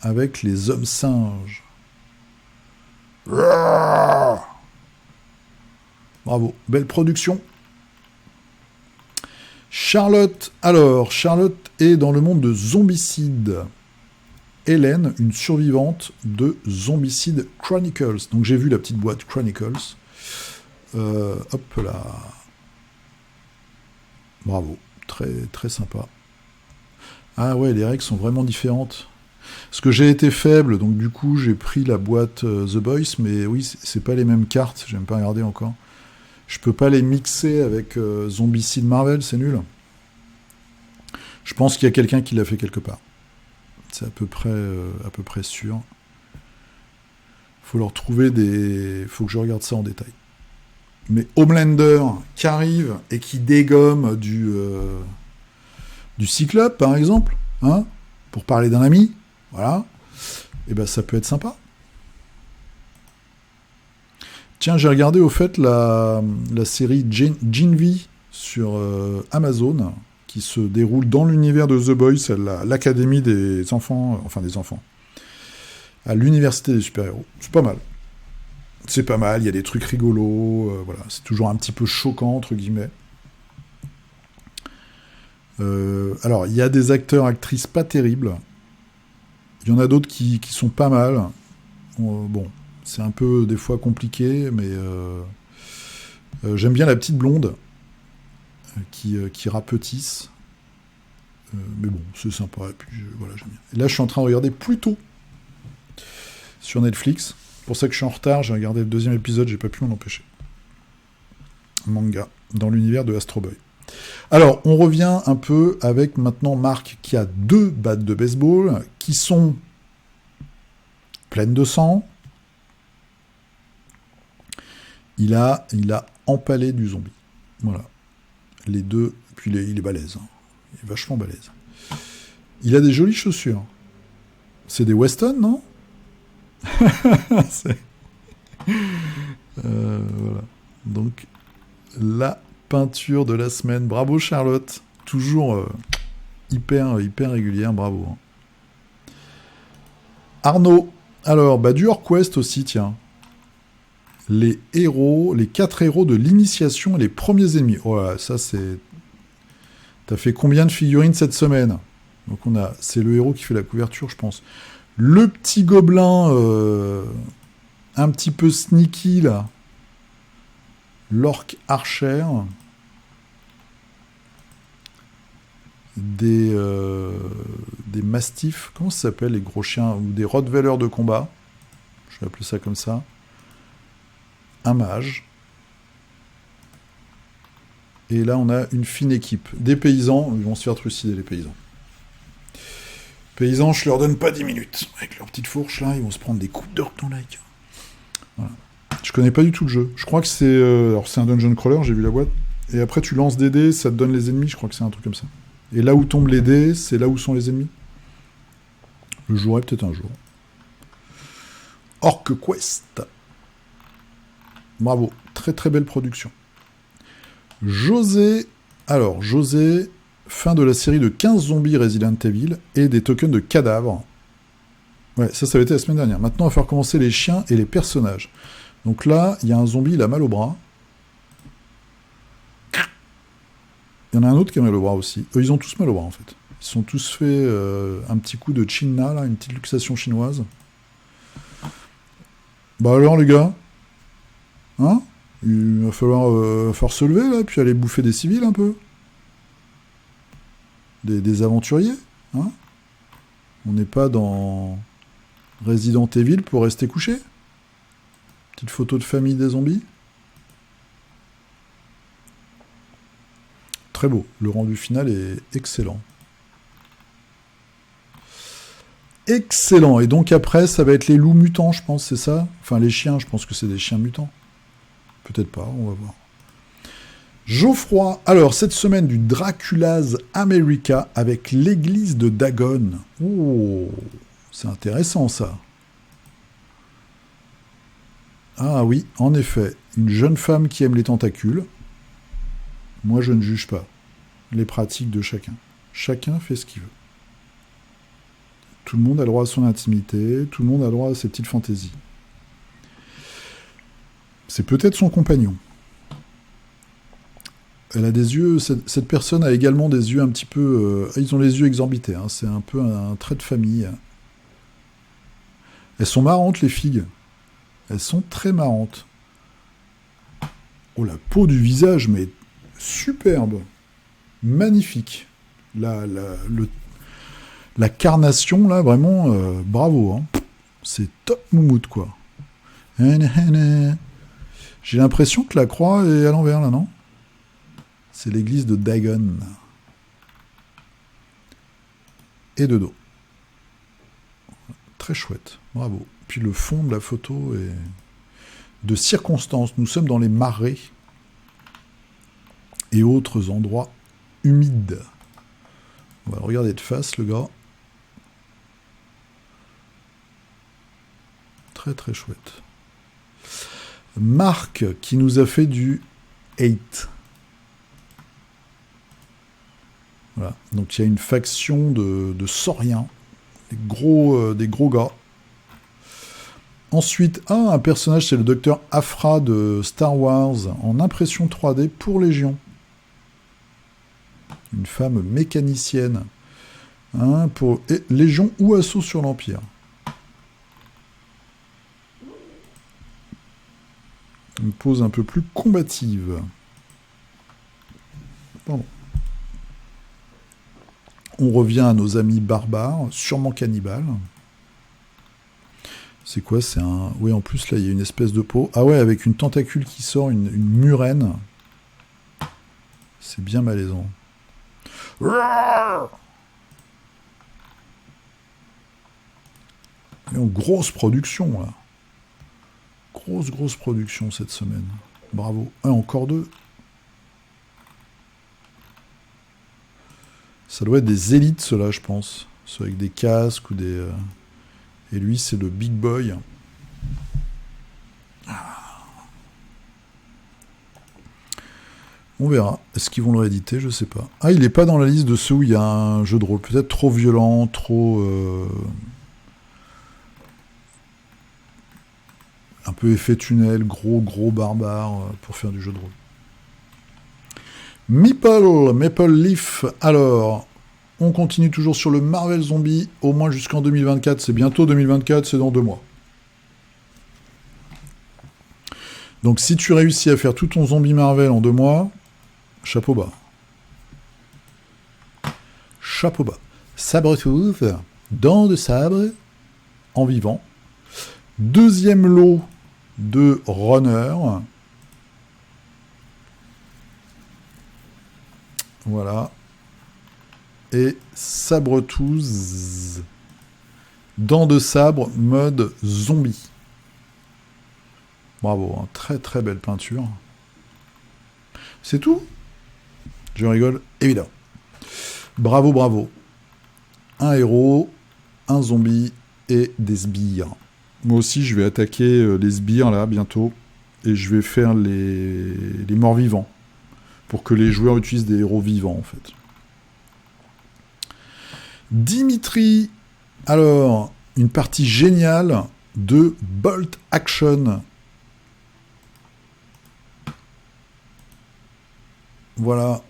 S1: avec les hommes singes. Bravo, belle production. Charlotte, alors, Charlotte est dans le monde de Zombicide. Hélène, une survivante de Zombicide Chronicles. Donc j'ai vu la petite boîte Chronicles. Hop là. Bravo, très très sympa. Ah ouais, les règles sont vraiment différentes. Parce que j'ai été faible, donc du coup j'ai pris la boîte The Boys, mais oui, c'est pas les mêmes cartes, j'aime pas regarder encore. Je peux pas les mixer avec Zombicide Marvel, c'est nul. Je pense qu'il y a quelqu'un qui l'a fait quelque part. C'est à peu près sûr. Faut leur trouver des... Faut que je regarde ça en détail. Mais Homelander qui arrive et qui dégomme du Cyclope, par exemple, hein, pour parler d'un ami, voilà, et ben ça peut être sympa. Tiens, j'ai regardé au fait la série Gene V sur Amazon, qui se déroule dans l'univers de The Boys, l'académie des enfants, à l'université des super-héros. C'est pas mal. C'est pas mal, il y a des trucs rigolos, voilà, c'est toujours un petit peu choquant, entre guillemets. Alors, il y a des acteurs, actrices pas terribles. Il y en a d'autres qui sont pas mal. Bon, c'est un peu des fois compliqué, mais j'aime bien la petite blonde qui rapetisse. Mais bon, c'est sympa. Et puis voilà, j'aime bien. Et là, je suis en train de regarder Pluto sur Netflix. C'est pour ça que je suis en retard. J'ai regardé le 2e épisode, j'ai pas pu m'en empêcher. Manga dans l'univers de Astro Boy. Alors, on revient un peu avec maintenant Marc qui a 2 battes de baseball qui sont pleines de sang. Il a empalé du zombie. Voilà. Les 2, puis il est balèze. Il est vachement balèze. Il a des jolies chaussures. C'est des Weston, non? Voilà. Donc, la peinture de la semaine. Bravo Charlotte. Toujours hyper régulière. Bravo. Hein. Arnaud. Alors, du HorQuest aussi, tiens. Les 4 héros de l'initiation et les premiers ennemis. Voilà, ça c'est... T'as fait combien de figurines cette semaine? Donc c'est le héros qui fait la couverture, je pense. Le petit gobelin, un petit peu sneaky là. L'orc archer. Des mastifs, comment ça s'appelle les gros chiens, ou des rottweilers de combat. Je vais appeler ça comme ça. Un mage. Et là, on a une fine équipe. Des paysans, ils vont se faire trucider, les paysans. Paysans, je leur donne pas 10 minutes. Avec leur petite fourche, là, ils vont se prendre des coups d'orque dans like. Voilà. Je connais pas du tout le jeu. Je crois que c'est... alors, c'est un dungeon crawler, j'ai vu la boîte. Et après, tu lances des dés, ça te donne les ennemis. Je crois que c'est un truc comme ça. Et là où tombent les dés, c'est là où sont les ennemis. Je jouerai peut-être un jour. HorQuest. Bravo. Très très belle production. José, fin de la série de 15 zombies Resident Evil et des tokens de cadavres. Ouais, ça avait été la semaine dernière. Maintenant, on va faire commencer les chiens et les personnages. Donc là, il y a un zombie, il a mal au bras. Il y en a un autre qui a mal au bras aussi. Eux, ils ont tous mal au bras, en fait. Ils sont tous fait un petit coup de chinna, là, une petite luxation chinoise. Bah alors, les gars, hein? Il va falloir se lever, là, puis aller bouffer des civils, un peu. Des aventuriers, hein? On n'est pas dans Resident Evil pour rester couché. Petite photo de famille des zombies. Très beau. Le rendu final est excellent. Excellent. Et donc après, ça va être les loups mutants, je pense, c'est ça? Enfin, les chiens, je pense que c'est des chiens mutants. Peut-être pas, on va voir. Geoffroy. Alors, cette semaine, du Dracula's America avec l'église de Dagon. Oh, c'est intéressant, ça. Ah oui, en effet. Une jeune femme qui aime les tentacules. Moi, je ne juge pas les pratiques de chacun. Chacun fait ce qu'il veut. Tout le monde a le droit à son intimité, tout le monde a le droit à ses petites fantaisies. C'est peut-être son compagnon. Elle a des yeux... Cette personne a également des yeux un petit peu... ils ont les yeux exorbités, hein, c'est un peu un trait de famille. Elles sont marrantes, les figues. Elles sont très marrantes. Oh, la peau du visage, mais superbe. Magnifique. La carnation, là, vraiment, bravo. Hein. C'est top moumoute, quoi. J'ai l'impression que la croix est à l'envers, là, non? C'est l'église de Dagon. Et de dos. Très chouette, bravo. Puis le fond de la photo est de circonstance. Nous sommes dans les marais et autres endroits humides. On va le regarder de face, le gars. Très très chouette. Marc qui nous a fait du 8. Voilà. Donc il y a une faction de sauriens, des gros gars. Ensuite, un personnage, c'est le docteur Aphra de Star Wars en impression 3D pour Légion. Une femme mécanicienne. Pour Légion ou assaut sur l'Empire. pose un peu plus combative. Pardon. On revient à nos amis barbares, sûrement cannibales. C'est quoi? C'est un... Oui, en plus, là, il y a une espèce de peau. Ah ouais, avec une tentacule qui sort, une murène. C'est bien malaisant. Et en grosse production, là. Grosse production, cette semaine. Bravo. Ah, encore 2. Ça doit être des élites, ceux-là, je pense. Ceux avec des casques ou des... Et lui, c'est le big boy. On verra. Est-ce qu'ils vont le rééditer? Je sais pas. Ah, il n'est pas dans la liste de ceux où il y a un jeu de rôle. Peut-être trop violent, trop... un peu effet tunnel, gros barbare pour faire du jeu de rôle. Maple Leaf. Alors, on continue toujours sur le Marvel Zombie, au moins jusqu'en 2024. C'est bientôt 2024, c'est dans 2 mois. Donc si tu réussis à faire tout ton zombie Marvel en 2 mois, chapeau bas. Chapeau bas. Sabre-tooth, dents de sabre, en vivant. Deuxième lot de Runner. Voilà. Et Sabre-tooth, dents de sabre, mode zombie. Bravo, hein. Très belle peinture. C'est tout? Je rigole, évidemment. Bravo. Un héros, un zombie et des sbires. Moi aussi, je vais attaquer les sbires, là, bientôt. Et je vais faire les morts-vivants. Pour que les joueurs utilisent des héros vivants, en fait. Dimitri. Alors, une partie géniale de Bolt Action. Voilà,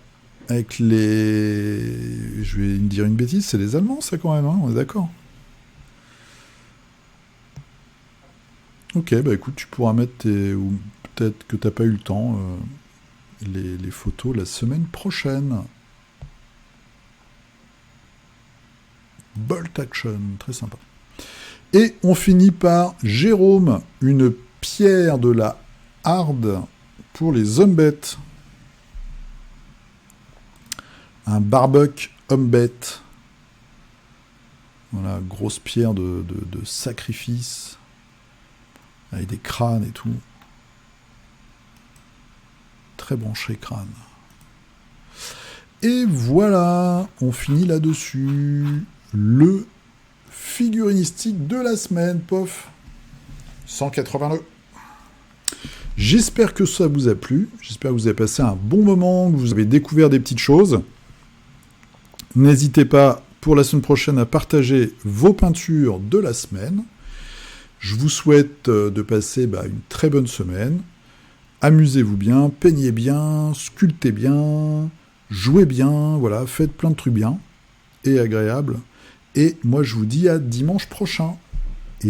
S1: avec les... Je vais me dire une bêtise, c'est les Allemands, ça, quand même, hein, on est d'accord. Ok, bah écoute, tu pourras mettre tes... Ou peut-être que t'as pas eu le temps, les photos la semaine prochaine. Bolt Action, très sympa. Et on finit par Jérôme, une pierre de la Harde pour les hommes-bêtes. Un barbuck homme-bête. Voilà, grosse pierre de sacrifice. Avec des crânes et tout. Très branché crâne. Et voilà, on finit là-dessus. Le figurinistique de la semaine, pof. 182. J'espère que ça vous a plu. J'espère que vous avez passé un bon moment, que vous avez découvert des petites choses. N'hésitez pas, pour la semaine prochaine, à partager vos peintures de la semaine. Je vous souhaite de passer une très bonne semaine. Amusez-vous bien, peignez bien, sculptez bien, jouez bien, voilà, faites plein de trucs bien et agréables. Et moi, je vous dis à dimanche prochain. Et